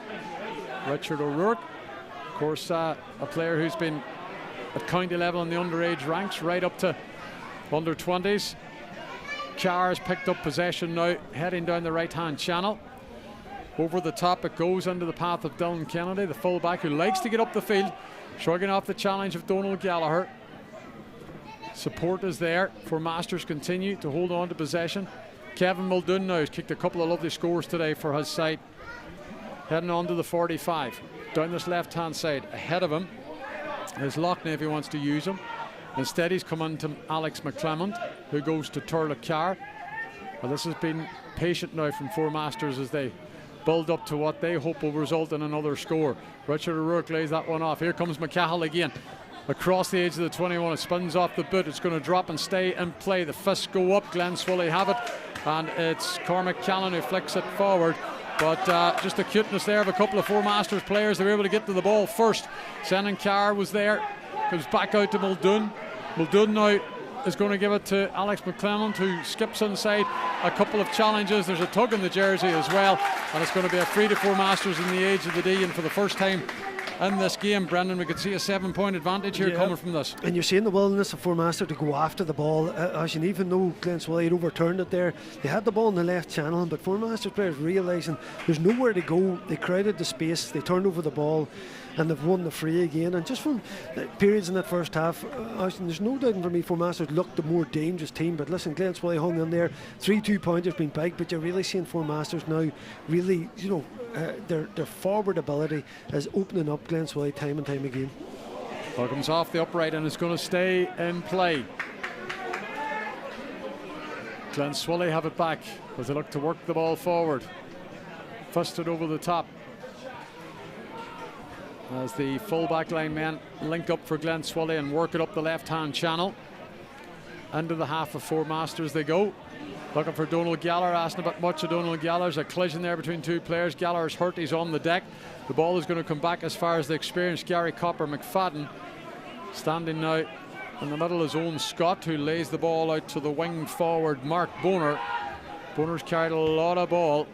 Speaker 2: Richard O'Rourke, of course, a player who's been at county level in the underage ranks, right up to under 20s. Carr has picked up possession now, heading down the right-hand channel. Over the top it goes into the path of Dylan Kennedy, the fullback who likes to get up the field, shrugging off the challenge of Donal Gallagher. Support is there for Masters continue to hold on to possession. Kevin Muldoon now has kicked a couple of lovely scores today for his side. Heading on to the 45. Down this left-hand side, ahead of him is Loughnane if he wants to use him. Instead he's come on to Alex McClement, who goes to Turlough. Well, this has been patient now from Four Masters as they build up to what they hope will result in another score. Richard O'Rourke lays that one off. Here comes McCahill again. Across the edge of the 21, it spins off the boot. It's going to drop and stay in play. The fists go up. Gleann have it. And it's Cormac Callan who flicks it forward. But just the cuteness there of a couple of Four Masters players. They were able to get to the ball first. Senan Carr was there. Comes back out to Muldoon. Muldoon now is going to give it to Alex McClement, who skips inside. A couple of challenges. There's a tug in the jersey as well. And it's going to be a free to Four Masters in the age of the D. And for the first time in this game, Brendan, we could see a 7-point advantage here coming from this.
Speaker 3: And you're seeing the willingness of Four Master to go after the ball. Even though Gleann had overturned it there, they had the ball in the left channel, but Four Master players realising there's nowhere to go. They crowded the space, they turned over the ball, and they've won the free again. And just from periods in that first half, there's no doubt for me Four Masters looked the more dangerous team. But listen, Gleann hung in there. 3 2-pointers been big, but you're really seeing Four Masters now really, their forward ability is opening up Gleann time and time again.
Speaker 2: Ball comes off the upright and it's going to stay in play. Gleann have it back as they look to work the ball forward. Fisted over the top as the full back line men link up for Gleann and work it up the left-hand channel. Into the half of Four Masters they go. Looking for Donal Gallagher, asking about much of Donal Gallagher. There's a collision there between two players. Gallagher's hurt, he's on the deck. The ball is going to come back as far as the experienced Gary Copper McFadden. Standing now In the middle is Owen Scott, who lays the ball out to the wing forward, Mark Boner. Boner's carried a lot of ball,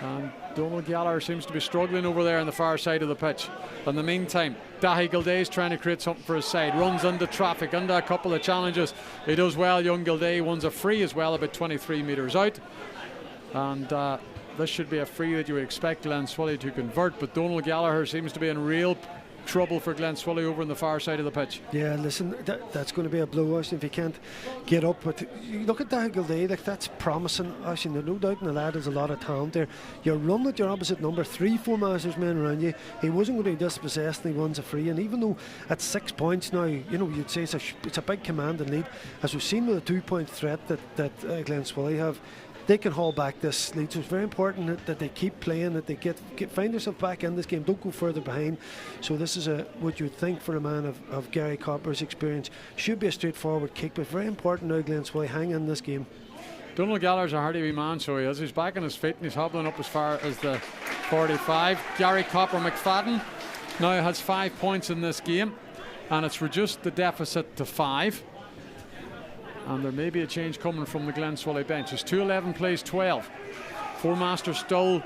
Speaker 2: and Donald Gallagher seems to be struggling over there on the far side of the pitch. In the meantime, Dahi Gilday's trying to create something for his side, runs into traffic, into a couple of challenges. He does well. Young Gilday wins a free as well, about 23 metres out. And this should be a free that you would expect Gleann tSuili to convert, but Donald Gallagher seems to be in real trouble for Gleann tSuili over on the far side of the pitch.
Speaker 3: Yeah, listen, that's going to be a blow, if he can't get up. But you look at Dahi Gildea, like, that's promising. There's no doubt in the lad has a lot of talent there. You run at your opposite number, 3-4 Masters men around you. He wasn't going to be dispossessed, and he wins a free. And even though at 6 points now, you'd say it's a big command and lead, as we've seen with the 2-point threat that Gleann tSuili have, they can haul back this lead. So it's very important that they keep playing, that they find themselves back in this game, don't go further behind. So this is what you'd think for a man of Gary Copper's experience. Should be a straightforward kick, but very important now Gleann tSuili hang in this game.
Speaker 2: Donald Gallagher's a hardy wee man, so he is. He's back on his feet and he's hobbling up as far as the 45. Gary Copper McFadden now has 5 points in this game, and it's reduced the deficit to 5. And there may be a change coming from the Gleann tSuili bench. As 2-11 plays 12. Four Masters still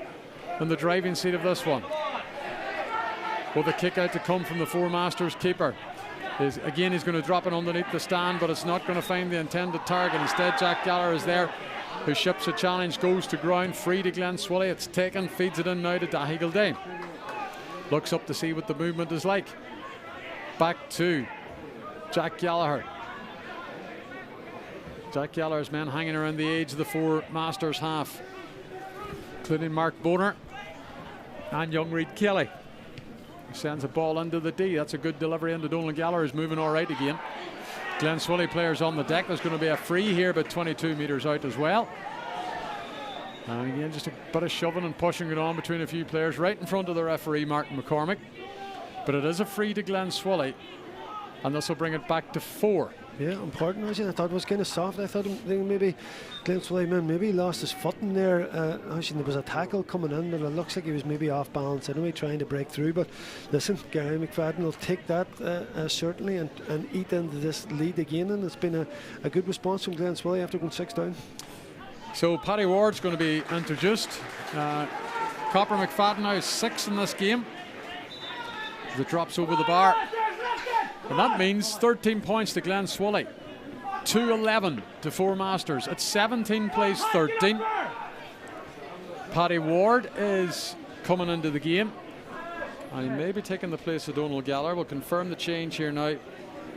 Speaker 2: in the driving seat of this one. With a kick out to come from the Four Masters keeper. He's going to drop it underneath the stand, but it's not going to find the intended target. Instead, Jack Gallagher is there, who ships a challenge, goes to ground, free to Gleann tSuili. It's taken, feeds it in now to Dahi Gildea. Looks up to see what the movement is like. Back to Jack Gallagher. Jack Gallagher's men hanging around the edge of the Four Masters half, including Mark Boner and young Reid Kelly. He sends a ball into the D. That's a good delivery into Donald Gallagher, who's moving all right again. Gleann tSuili players on the deck. There's going to be a free here, but 22 metres out as well. And again, just a bit of shoving and pushing it on between a few players right in front of the referee, Martin McCormick. But it is a free to Gleann tSuili, and this will bring it back to 4.
Speaker 3: Yeah, important. I thought it was kind of soft. I thought maybe Gleann tSuili maybe lost his footing there. There was a tackle coming in, but it looks like he was maybe off balance anyway, trying to break through. But listen, Gary McFadden will take that certainly and eat into this lead again. And it's been a good response from Gleann tSuili after going 6 down. So
Speaker 2: Paddy Ward's going to be introduced. Copper McFadden now is 6 in this game. The drops over the bar. And that means 13 points to Gleann tSuili, 2-11 to Four Masters. At 17 plays 13. Paddy Ward is coming into the game, and he may be taking the place of Donald Gallagher. We'll confirm the change here now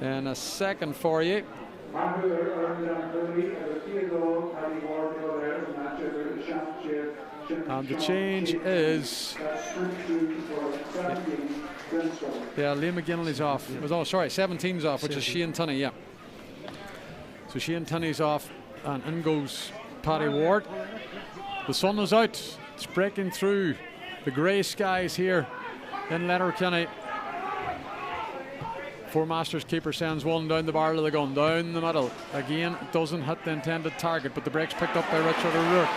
Speaker 2: in a second for you. And the change is... Yeah, Liam McGinley's off. 17's off, which is Shane Tunney, yeah. So Shane Tunney's off, and in goes Paddy Ward. The sun is out. It's breaking through the grey skies here in Letterkenny. Four Masters keeper sends one down the barrel of the gun, down the middle. Again, doesn't hit the intended target, but the break's picked up by Richard O'Rourke.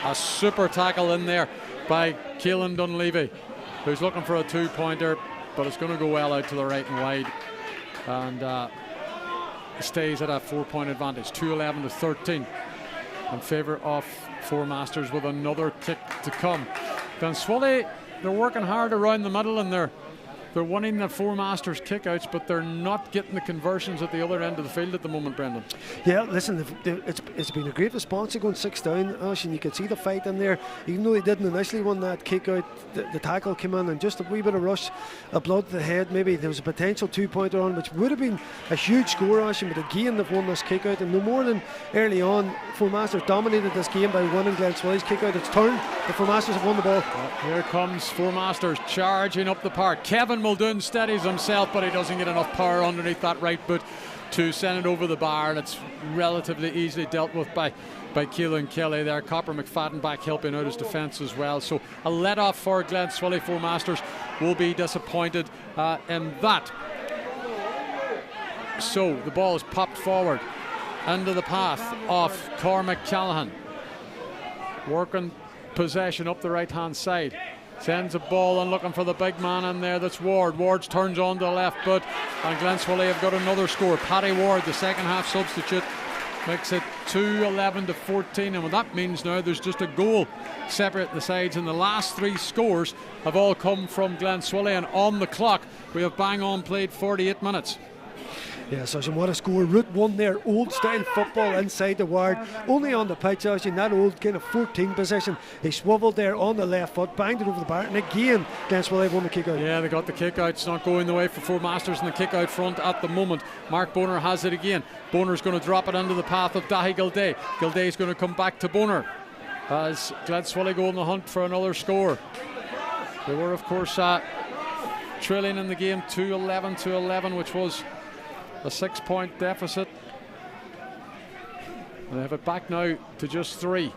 Speaker 2: A super tackle in there by Caelan Dunleavy, who's looking for a 2-pointer, but it's going to go well out to the right and wide, and stays at a 4-point advantage, 2-11 to 13 in favour of Four Masters, with another kick to come. Gleann tSuili, they're working hard around the middle, and they're winning the Four Masters kickouts, but they're not getting the conversions at the other end of the field at the moment, Brendan.
Speaker 3: Yeah, listen, it's been a great response to going 6 down, Ash, and you can see the fight in there. Even though they didn't initially win that kick out, the tackle came in, and just a wee bit of rush, a blood to the head. Maybe there was a potential 2-pointer on, which would have been a huge score, Ash, but again they've won this kick out, and no more than early on, Four Masters dominated this game by winning Gleann tSuili's kick out. It's turned, the Four Masters have won the ball.
Speaker 2: Here comes Four Masters charging up the park. Kevin Muldoon steadies himself, but he doesn't get enough power underneath that right boot to send it over the bar, and it's relatively easily dealt with by Caelan Kelly there. Copper McFadden back helping out his defence as well. So a let off for Gleann tSuili. Four Masters will be disappointed in that. So the ball is popped forward into the path of Cormac Callaghan, working possession up the right hand side. Sends a ball and looking for the big man in there. That's Ward. Ward turns on to the left boot, and Gleann tSuili have got another score. Paddy Ward, the second half substitute, makes it 2-11 to 14, and what that means now, there's just a goal separate the sides, and the last 3 scores have all come from Gleann tSuili, and on the clock we have bang on played 48 minutes.
Speaker 3: Yeah, so what a score. Route 1 there, old style football inside the ward, only on the pitch, in that old kind of 14 position. He swivelled there on the left foot, banged it over the bar, and again Gleann tSuili won the kick out.
Speaker 2: Yeah, they got the kick out. It's not going the way for Four Masters in the kick out front at the moment. Mark Boner has it again. Boner's going to drop it into the path of Dahi Gildea. Gilday's going to come back to Boner as Gleann tSuili go on the hunt for another score. They were, of course, trailing in the game 2-11 to 11, which was a 6-point deficit. And they have it back now to just 3.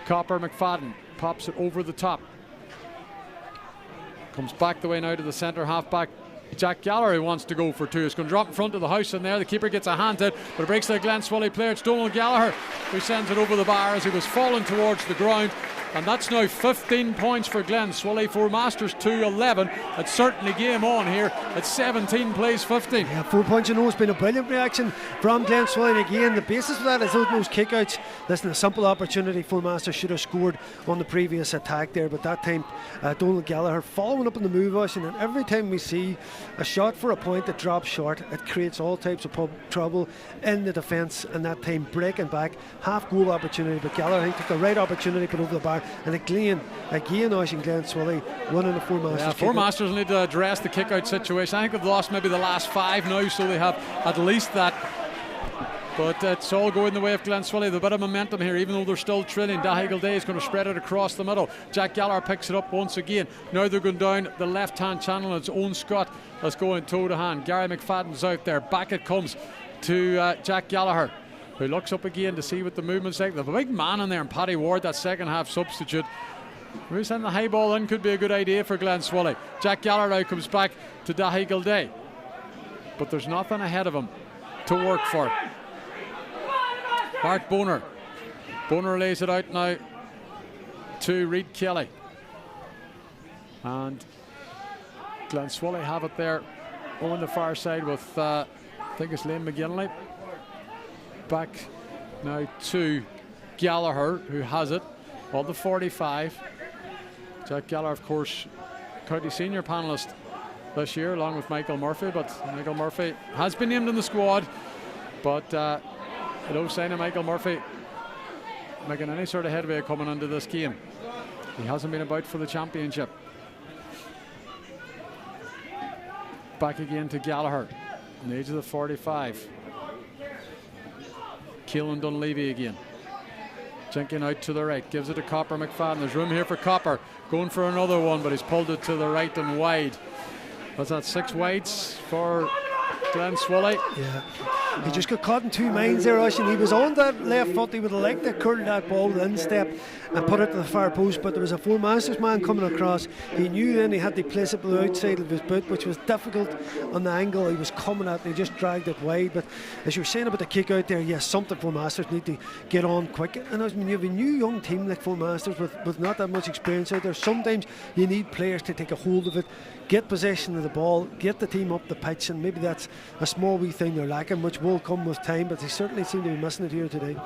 Speaker 2: Copper McFadden pops it over the top. Comes back the way now to the centre half-back. Jack Gallagher, who wants to go for 2. It's going to drop in front of the house in there. The keeper gets a hand to it, but it breaks the Gleann tSuili player. It's Donald Gallagher who sends it over the bar as he was falling towards the ground. And that's now 15 points for Gleann tSuili. Four Masters 2-11. It's certainly game on here at 17 plays 15.
Speaker 3: Yeah, 4 points. It's been a brilliant reaction from Gleann tSuili. And again, the basis of that is those kickouts. Listen, a simple opportunity. Four Masters should have scored on the previous attack there, but that time Donald Gallagher following up on the move, and every time we see a shot for a point that drops short, it creates all types of trouble in the defence, and that time breaking back, half goal opportunity, but Gallagher, I think, took the right opportunity, put over the bar. And again, Gleann tSuili winning the Four Masters.
Speaker 2: Yeah, Four Masters need to address the kick-out situation. I think they've lost maybe the last 5 now, so they have at least that. But it's all going the way of Gleann tSuili. The bit of momentum here, even though they're still trailing. Dahi Gildea is going to spread it across the middle. Jack Gallagher picks it up once again. Now they're going down the left-hand channel. It's Owen Scott that's going toe-to-hand. Gary McFadden's out there. Back it comes to Jack Gallagher, who looks up again to see what the movement's like. There's a big man in there, and Paddy Ward, that second half substitute. Maybe sending the high ball in could be a good idea for Gleann tSuili. Jack Gallagher now comes back to Dahi Gildea, but there's nothing ahead of him to work for. Mark Boner. Boner lays it out now to Reid Kelly. And Gleann tSuili have it there on the far side with, I think it's Liam McGinley. Back now to Gallagher, who has it on the 45. Jack Gallagher, of course, county senior panellist this year, along with Michael Murphy. But Michael Murphy has been named in the squad, but no sign of Michael Murphy making any sort of headway coming into this game. He hasn't been about for the championship. Back again to Gallagher, on the age of the 45. Keelan Dunleavy again. Jinking out to the right, gives it to Copper McFadden. There's room here for Copper, going for another one, but he's pulled it to the right and wide. Was that 6 wides for Gleann tSuili?
Speaker 3: Yeah. He just got caught in 2 minds there, and he was on that left foot. He would have liked to curl that ball with instep and put it to the far post, but there was a Four Masters man coming across. He knew then he had to place it to the outside of his boot, which was difficult on the angle he was coming at, and he just dragged it wide. But as you were saying about the kick out there, yes, something Four Masters need to get on quick. And when you have a new young team like Four Masters with not that much experience out there, sometimes you need players to take a hold of it, get possession of the ball, get the team up the pitch, and maybe that's a small wee thing they're lacking, which will come with time, but they certainly seem to be missing it here today.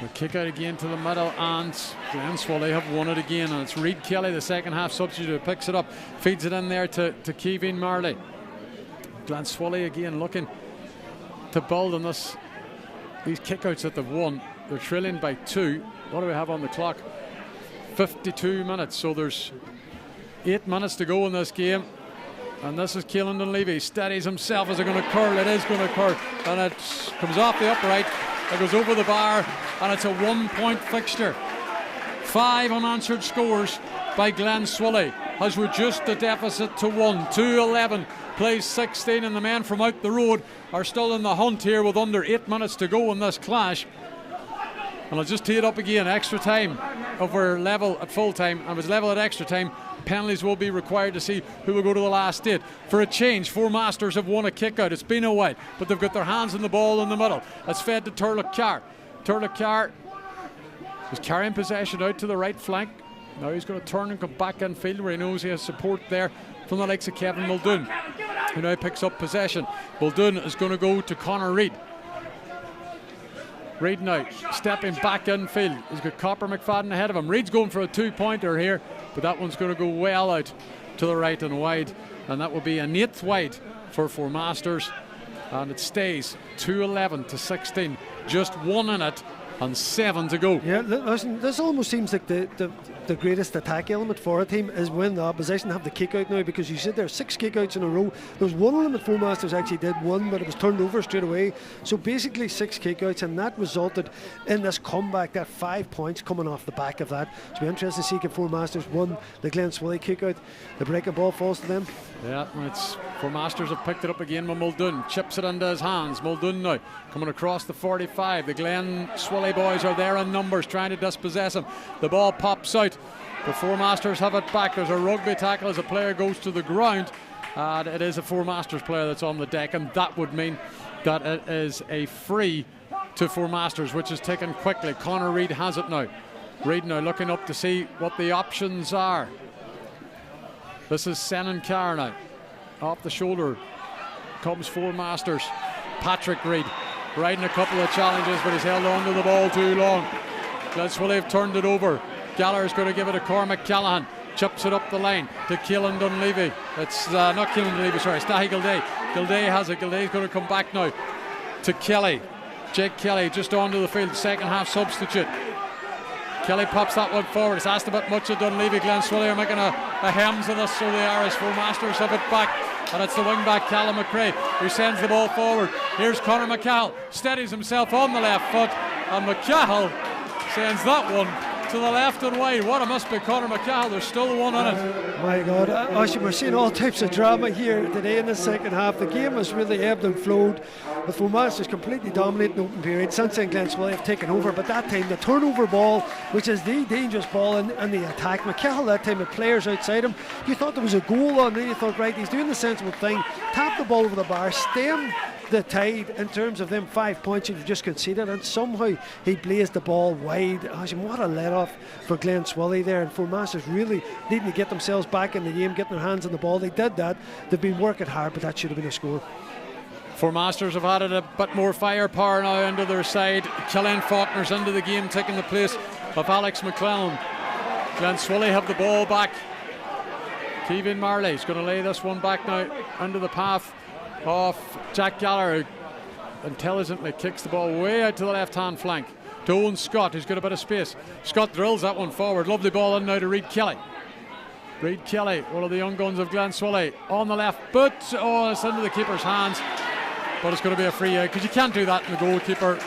Speaker 2: The kick out again to the middle, and Gleann tSuili have won it again, and it's Reid Kelly, the second half substitute, who picks it up, feeds it in there to Kevin Marley. Gleann tSuili again looking to build on these kickouts that they've won. They're trailing by 2. What do we have on the clock? 52 minutes, so there's 8 minutes to go in this game. And this is Keelan Dunleavy, steadies himself. Is it going to curl? It is going to curl, and it comes off the upright. It goes over the bar, and it's a 1-point fixture. 5 unanswered scores by Gleann tSuili has reduced the deficit to 1. 2-11 plays 16, and the men from out the road are still in the hunt here with under 8 minutes to go in this clash. And I'll just tee it up again. Extra time over level at full time, and if it's level at extra time, penalties will be required to see who will go to the last 8. For a change, Four Masters have won a kick out. It's been a while, but they've got their hands on the ball in the middle. It's fed to Turlock Carr. Turlock Carr is carrying possession out to the right flank. Now he's going to turn and come back infield where he knows he has support there from the likes of Kevin Muldoon, who now picks up possession. Muldoon is going to go to Conor Reid. Reid now stepping back infield. He's got Copper McFadden ahead of him. Reid's going for a 2-pointer here, but that one's going to go well out to the right and wide, and that will be an 8th wide for Four Masters, and it stays 2-11 to 16. Just 1 in it and 7 to go.
Speaker 3: Yeah, listen, this almost seems like the greatest attack element for a team is when the opposition have the kick out now, because you said there are 6 kick outs in a row. There was one of them that Four Masters actually did one, but it was turned over straight away. So basically 6 kick outs, and that resulted in this comeback, that 5 points coming off the back of that. It's be interesting to see if Four Masters won the Gleann tSuili kick out. The breaking ball falls to them.
Speaker 2: Yeah, it's Four Masters have picked it up again with Muldoon. Chips it into his hands. Muldoon now coming across the 45. The Gleann tSuili boys are there in numbers trying to dispossess him. The ball pops out. The Four Masters have it back. There's a rugby tackle as a player goes to the ground. And it is a Four Masters player that's on the deck, and that would mean that it is a free to Four Masters, which is taken quickly. Conor Reid has it now. Reid now looking up to see what the options are. This is Senan Carr now. Off the shoulder comes Four Masters. Patrick Reid riding a couple of challenges, but he's held on to the ball too long. Gleann tSuili have turned it over. Gallagher's going to give it to Cormac Callahan. Chips it up the line to Keelan Dunleavy. It's not Keelan Dunleavy, sorry, Stahi Gilday. Gilday has it. Gilday's going to come back now to Kelly. Jake Kelly just onto the field, second half substitute. Kelly pops that one forward. It's asked a bit much of Dunleavy. Gleann tSuili are making a hems of this, so they are, as Four Masters have it back. And it's the wing-back Callum McRae who sends the ball forward. Here's Conor McCall, steadies himself on the left foot, and McCall sends that one to the left and wide. What a miss by Conor McCall. There's still 1 on it.
Speaker 3: My God, Oisin, we're seeing all types of drama here today in the second half. The game has really ebbed and flowed, with Four Masters completely dominating the open period. Since then, Gleann tSuili have taken over, but that time the turnover ball, which is the dangerous ball in the attack, McCall that time with players outside him, you thought there was a goal on there. You thought, right, he's doing the sensible thing, tap the ball over the bar, stem the tide in terms of them 5 points you've just conceded, and somehow he blazed the ball wide. What a let off for Gleann tSuili there, and Four Masters really needing to get themselves back in the game, getting their hands on the ball. They did that. They've been working hard, but that should have been a score.
Speaker 2: Four Masters have added a bit more firepower now into their side. Killian Faulkner's into the game, taking the place of Alex McClellan. Gleann tSuili have the ball back. Kevin Marley's going to lay this one back now under the path of Jack Gallagher, who intelligently kicks the ball way out to the left hand flank to Owen Scott, who's got a bit of space. Scott drills that one forward. Lovely ball in now to Reid Kelly. Reid Kelly, one of the young guns of Gleann tSuili, on the left boot. Oh, it's into the keeper's hands, but it's going to be a free out because you can't do that in the goalkeeper.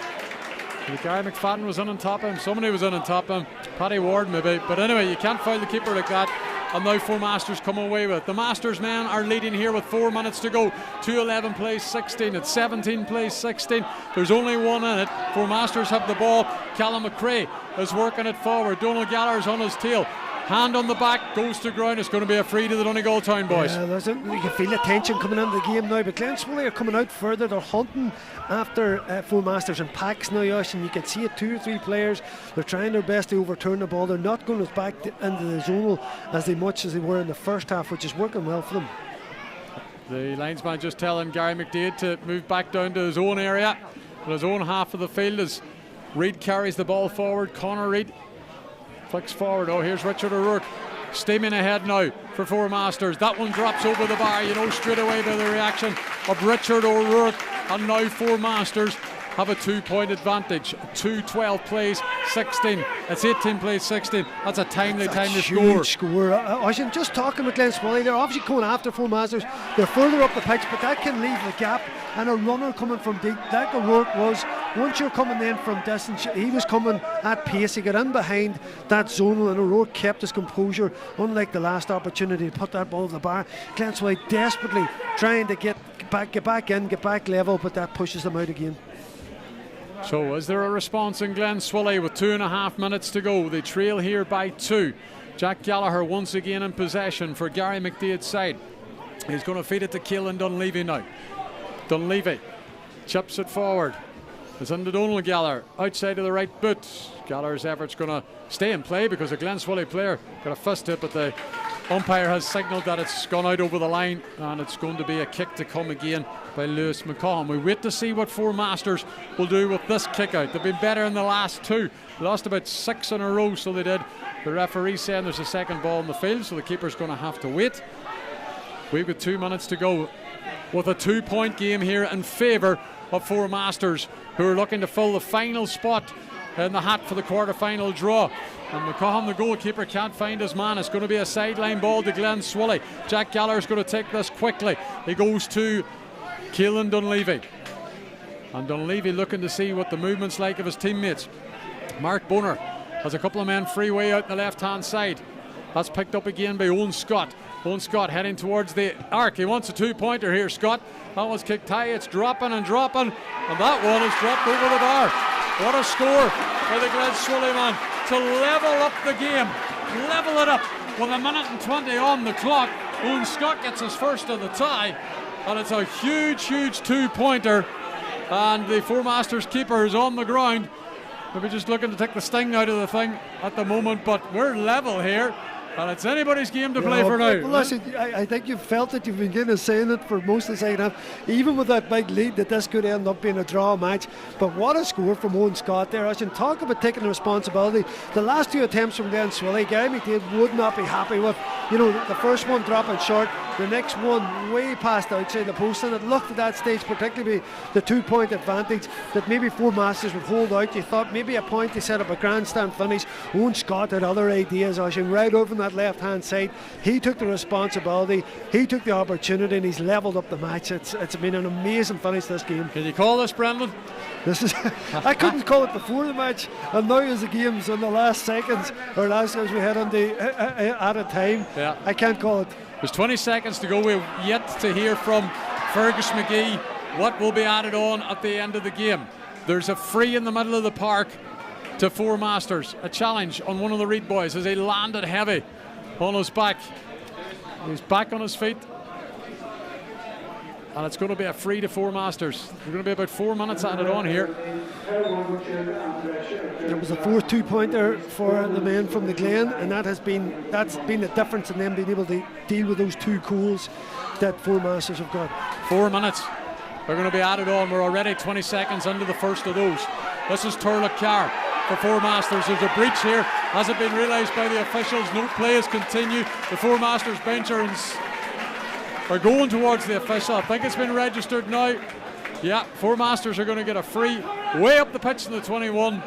Speaker 2: Gary McFadden was in on top of him. Somebody was in on top of him. Paddy Ward maybe. But anyway, you can't foul the keeper like that. And now Four Masters come away with it. The Masters men are leading here with 4 minutes to go. 2:11 plays 16. It's 17 plays 16. There's only 1 in it. Four Masters have the ball. Callum McRae is working it forward. Donald Gallagher's on his tail. Hand on the back, goes to ground. It's going to be a free to the Donegal Town boys.
Speaker 3: Yeah, you can feel the tension coming into the game now, but Gleann tSuili are coming out further. They're hunting after Four Masters in packs now, Josh, and you can see it, 2 or 3 players. They're trying their best to overturn the ball. They're not going as back into the zonal as much as they were in the first half, which is working well for them.
Speaker 2: The linesman just telling Gary McDade to move back down to his own area, in his own half of the field, as Reid carries the ball forward. Conor Reid flicks forward. Oh, here's Richard O'Rourke steaming ahead now for Four Masters. That one drops over the bar, you know, straight away by the reaction of Richard O'Rourke. And now Four Masters have a 2-point advantage. 2:12 plays 16. It's 18 plays 16. That's a timely score.
Speaker 3: I was just talking with Gleann tSuili. They're obviously going after Four Masters. They're further up the pitch, but that can leave the gap. And a runner coming from deep, like O'Rourke was, once you're coming in from distance, he was coming at pace. He got in behind that zonal, and O'Rourke kept his composure, unlike the last opportunity to put that ball to the bar. Gleann tSuili desperately trying to get back level, but that pushes them out again.
Speaker 2: So is there a response in Gleann tSuili with 2.5 minutes to go? They trail here by 2. Jack Gallagher once again in possession for Gary McDade's side. He's going to feed it to Keelan Dunleavy now. Dunleavy chips it forward. It's under Donald Gallagher, outside of the right boot. Gallagher's effort's going to stay in play because a Gleann tSuili player got a fist hit, but the umpire has signalled that it's gone out over the line, and it's going to be a kick to come again by Lewis McCollum. We wait to see what Four Masters will do with this kick out. They've been better in the last two. They lost about 6 in a row, so they did. The referee saying there's a second ball in the field, so the keeper's going to have to wait. We've got 2 minutes to go with a 2-point game here in favour of Four Masters, who are looking to fill the final spot in the hat for the quarter-final draw. And McCollum, the goalkeeper, can't find his man. It's going to be a sideline ball to Gleann tSuili. Jack Gallagher's going to take this quickly. He goes to Keelan Dunleavy. And Dunleavy looking to see what the movement's like of his teammates. Mark Boner has a couple of men free way out the left-hand side. That's picked up again by Owen Scott. Owen Scott heading towards the arc. He wants a 2-pointer here, Scott. That one's kicked high. It's dropping and dropping. And that one is dropped over the bar. What a score by the Gleann tSuili man to level up the game. Level it up with 1:20 on the clock. Owen Scott gets his first of the tie. And it's a huge, huge 2-pointer. And the Four Masters keeper is on the ground. Maybe just looking to take the sting out of the thing at the moment, but we're level here. And it's anybody's game to play for now.
Speaker 3: Well, listen, I think you've felt it. You've been kind of saying it for most of the second half, even with that big lead, that this could end up being a draw match. But what a score from Owen Scott there. I should talk about taking responsibility. The last 2 attempts from Gleann tSuili, Gary McDade would not be happy with. You know, the first one dropping short, the next one way past outside the post, and it looked at that stage, particularly the 2-point advantage, that maybe Four Masters would hold out. You thought maybe a point to set up a grandstand finish. Owen Scott had other ideas. I should right over on that left hand side. He took the responsibility, he took the opportunity, and he's levelled up the match. It's been an amazing finish, this game.
Speaker 2: Can you call this, Brendan?
Speaker 3: This is I couldn't call it before the match, and now as the game's in the last seconds, or last as we head on the at a time,
Speaker 2: yeah.
Speaker 3: I can't call it.
Speaker 2: There's 20 seconds to go. We've yet to hear from Fergus McGee what will be added on at the end of the game. There's a free in the middle of the park to Four Masters. A challenge on one of the Reed boys as he landed heavy on his back. He's back on his feet. And it's going to be a free to Four Masters. There's going to be about 4 minutes added on here.
Speaker 3: There was a 4th 2-pointer for the men from the Glen, and that's been the difference in them being able to deal with those 2 goals that Four Masters have got.
Speaker 2: 4 minutes. They're going to be added on. We're already 20 seconds into the first of those. This is Turlough Carr for Four Masters. There's a breach here. Hasn't been realised by the officials. No play has continued. The Four Masters bench are going towards the official. I think it's been registered now. Yeah, Four Masters are going to get a free way up the pitch in the 21.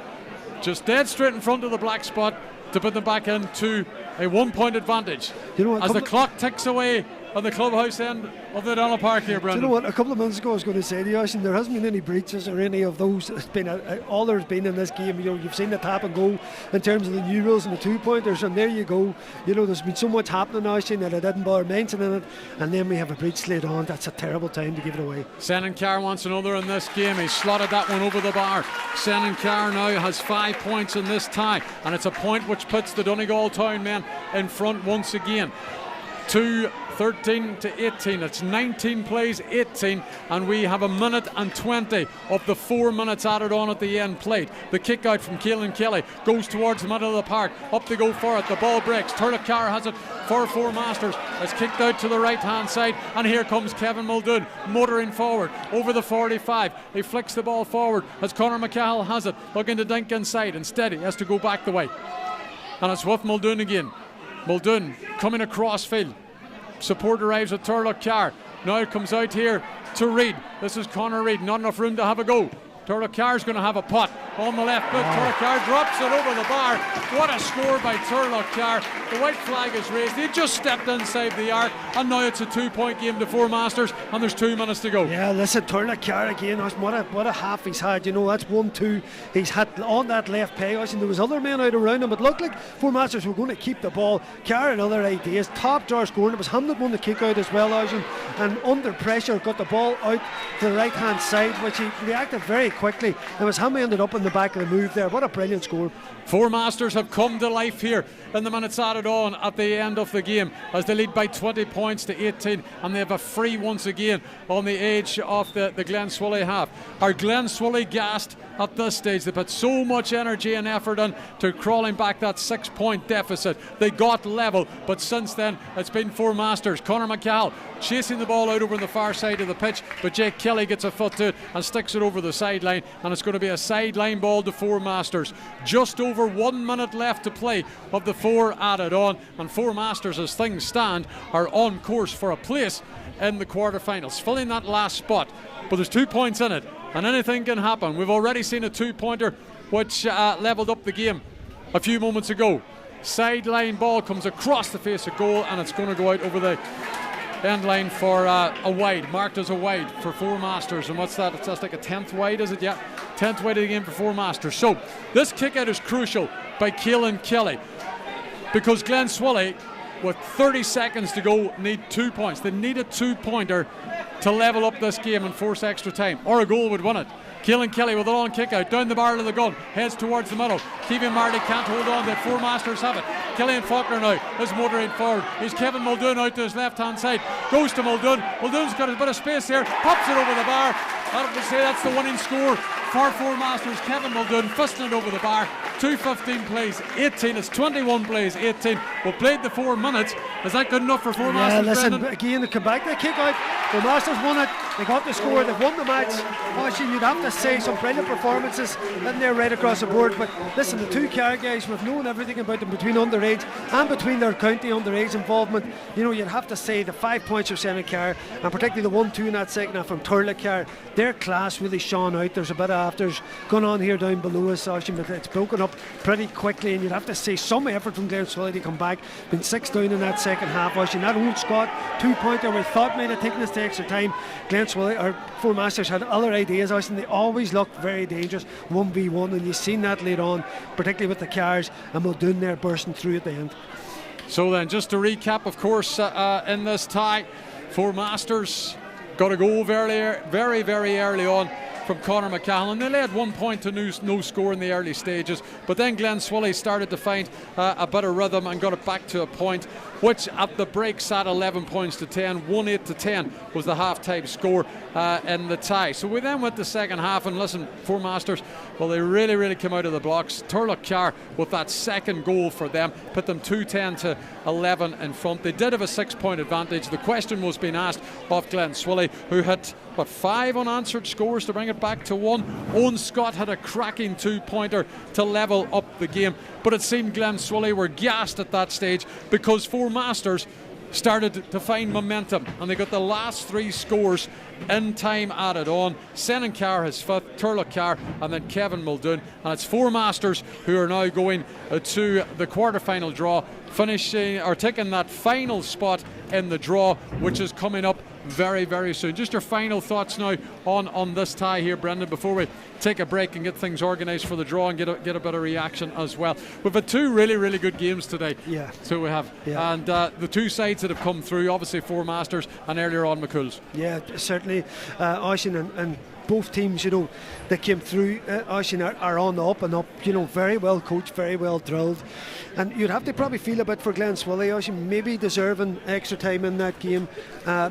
Speaker 2: Just dead straight in front of the black spot to put them back into a 1-point advantage. You know what, as the clock ticks away on the clubhouse end of the Donald Park here, Brendan.
Speaker 3: Do you know what? A couple of minutes ago I was going to say to you, Oisin, there hasn't been any breaches or any of those. It's been all there's been in this game. You know, you've seen the tap and go in terms of the new rules and the 2-pointers, and there you go. You know, there's been so much happening, Oisin, that I didn't bother mentioning it, and then we have a breach later on. That's a terrible time to give it away.
Speaker 2: Senan Carr wants another in this game. He slotted that one over the bar. Senan Carr now has 5 points in this tie, and it's a point which puts the Donegal Town men in front once again. 13 to 18. It's 19 plays, 18, and we have 1:20 of the 4 minutes added on at the end played. The kick out from Keelan Kelly goes towards the middle of the park. Up they go for it. The ball breaks. Turlough Carr has it for Four Masters. It's kicked out to the right hand side, and here comes Kevin Muldoon motoring forward over the 45. He flicks the ball forward as Conor McCahill has it, looking to dink inside. Instead he has to go back the way, and it's with Muldoon again. Muldoon coming across field. Support arrives at Turlough Carr. Now it comes out here to Reid. This is Conor Reid. Not enough room to have a go. Turlough Carr's going to have a putt on the left foot. Turlough Carr drops it over the bar. What a score by Turlough Carr. The white flag is raised. He just stepped inside the arc, and now it's a 2-point game to Four Masters, and there's 2 minutes to go.
Speaker 3: Yeah, listen, Turlough Carr again. What a half he's had. You know, that's 1-2. He's hit on that left peg. And there was other men out around him. It looked like Four Masters were going to keep the ball. Carr had other ideas. Top drawer scoring. It was him that won the kick out as well, and under pressure got the ball out to the right hand side, which he reacted very quickly. It was him who ended up in the back of the move there. What a brilliant score.
Speaker 2: Four Masters have come to life here in the minutes added on at the end of the game as they lead by 20 points to 18, and they have a free once again on the edge of the Gleann tSuili half. Are Gleann tSuili gassed at this stage? They put so much energy and effort into crawling back that 6-point deficit. They got level, but since then it's been Four Masters. Conor McCall chasing the ball out over on the far side of the pitch, but Jake Kelly gets a foot to it and sticks it over the sideline, and it's going to be a sideline ball to Four Masters. Just over 1 minute left to play of the 4 added on, and Four Masters, as things stand, are on course for a place in the quarterfinals, filling that last spot. But there's 2 points in it, and anything can happen. We've already seen a 2-pointer which levelled up the game a few moments ago. Sideline ball comes across the face of goal, and it's going to go out over the end line for a wide, marked as a wide for Four Masters. And what's that? It's like a 10th wide, is it? Yeah, 10th wide of the game for Four Masters. So this kick out is crucial by Gleann Kelly, because Gleann tSuili, with 30 seconds to go, need 2 points. They need a 2-pointer to level up this game and force extra time, or a goal would win it. Gleann Kelly with a long kick out, down the barrel of the gun, heads towards the middle. Kevin Marley can't hold on to it. Four Masters have it. Killian Faulkner now is motoring forward. He's Kevin Muldoon out to his left hand side. Goes to Muldoon. Muldoon's got a bit of space here, pops it over the bar. I would say that's the winning score for Four Masters. Kevin Muldoon fisting it over the bar. 2:15 plays 18. It's 21 plays 18. We've played the 4 minutes. Is that good enough for Four Masters?
Speaker 3: Listen,
Speaker 2: Brendan?
Speaker 3: again, they come back, they kick out. Four Masters won it. They got the score. They've won the match. Actually, you'd have to say some brilliant performances in there right across the board. But listen, the 2 Car guys, we've known everything about them between underage and between their county underage involvement. You know, you'd have to say the 5 points of Senate Car, and particularly the 1-2 in that second half from Turlough Car, their class really shone out. There's a bit of afters going on here down below us, actually, but it's broken up pretty quickly, and you'd have to say some effort from Gleann tSuili to come back. Been 6 down in that second half, actually. That old Scott 2-pointer we thought might have taken us to extra time. Gleann tSuili, our Four Masters, had other ideas, actually, and they always looked very dangerous 1v1, and you've seen that later on, particularly with the Cars and Muldoon there bursting through at the end.
Speaker 2: So then, just to recap, of course, in this tie, Four Masters got a goal very, very early on from Conor McCall. They led 1 point to no score in the early stages, but then Gleann tSuili started to find a bit of rhythm and got it back to a point, which at the break sat 11 points to 10. 1-8 to 10 was the half-time score in the tie. So we then went to second half, and listen, Four Masters, well, they really, really came out of the blocks. Turlough Car, with that second goal for them, put them 2-10 to 11 in front. They did have a 6-point advantage. The question was being asked of Gleann tSuili, who had 5 unanswered scores to bring it back to 1. Owen Scott had a cracking 2-pointer to level up the game, but it seemed Gleann tSuili were gassed at that stage because Four Masters started to find momentum, and they got the last 3 scores in time added on. Senan Carr has 5th, Turlough Car, and then Kevin Muldoon, and it's Four Masters who are now going to the quarter-final draw, finishing or taking that final spot in the draw, which is coming up very, very soon. Just your final thoughts now on this tie here, Brendan, before we take a break and get things organised for the draw and get a bit of reaction as well. We've had 2 really, really good games today.
Speaker 3: Yeah.
Speaker 2: So we have.
Speaker 3: Yeah.
Speaker 2: And the 2 sides that have come through, obviously Four Masters and earlier on McCool's.
Speaker 3: Yeah, certainly. Oisin and both teams, you know, that came through, Oisin are on the up and up, you know, very well coached, very well drilled. And you'd have to probably feel a bit for Gleann tSuili, Oisin, maybe deserving extra time in that game,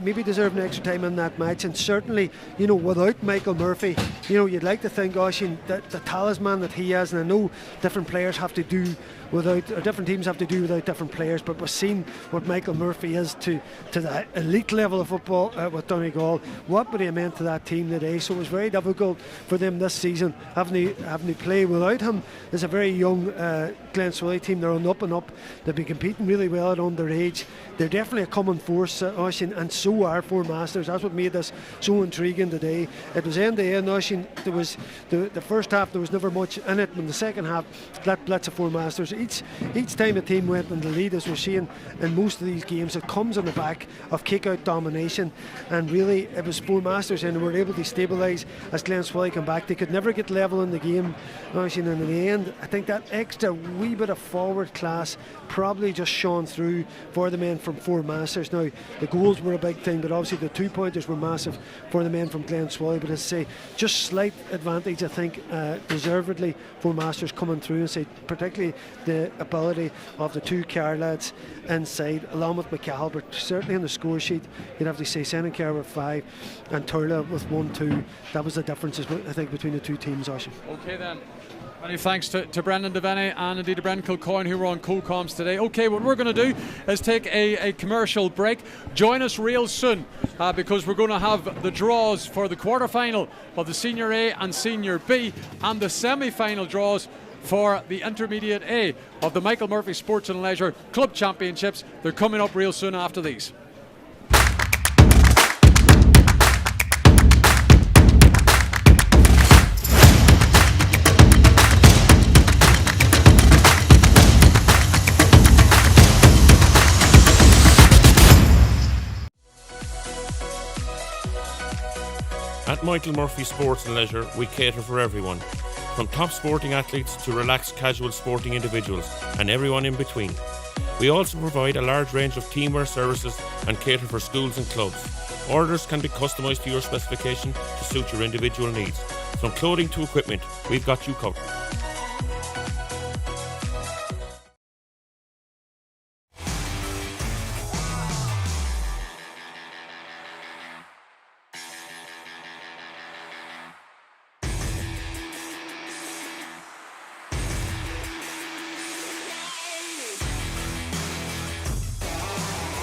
Speaker 3: maybe deserving extra time in that match. And certainly, you know, without Michael Murphy, you know, you'd like to think, Oisin, that the talisman that he has, and I know different players have to do without, or different teams have to do without different players, but we've seen what Michael Murphy is to the elite level of football with Donegal. What would he have meant to that team today? So it was very difficult for them this season having to play without him. There's a very young Gleann tSuili team. They're on the up and up. They've been competing really well at underage. They're definitely a common force, Oisin, and so are Four Masters. That's what made this so intriguing today. It was end to end, Oisin. There was the first half, there was never much in it. In the second half, that blitz of Four Masters. Each time a team went in the lead, as we're seeing in most of these games, it comes on the back of kick-out domination, and really it was Four Masters and were able to stabilise guys as Gleann tSuili come back. They could never get level in the game. And in the end, I think that extra wee bit of forward class probably just shone through for the men from Four Masters. Now, the goals were a big thing, but obviously the 2 pointers were massive for the men from Gleann tSuili. But as I say, just slight advantage, I think, deservedly Four Masters coming through, and say particularly the ability of the 2 Carr lads inside, along with McCall. But certainly in the score sheet, you'd have to say Sennacar with 5 and Turla with 1-2. That was the difference, I think, between the 2 teams, Oisin.
Speaker 2: Okay then. Many thanks to Brendan Devaney and indeed to Brendan Kilcoyne, who were on co-coms today. Okay, what we're going to do is take a commercial break. Join us real soon because we're going to have the draws for the quarter-final of the Senior A and Senior B, and the semi-final draws for the Intermediate A of the Michael Murphy Sports and Leisure Club Championships. They're coming up real soon after these.
Speaker 1: At Michael Murphy Sports and Leisure, we cater for everyone, from top sporting athletes to relaxed casual sporting individuals and everyone in between. We also provide a large range of teamwear services and cater for schools and clubs. Orders can be customised to your specification to suit your individual needs. From clothing to equipment, we've got you covered.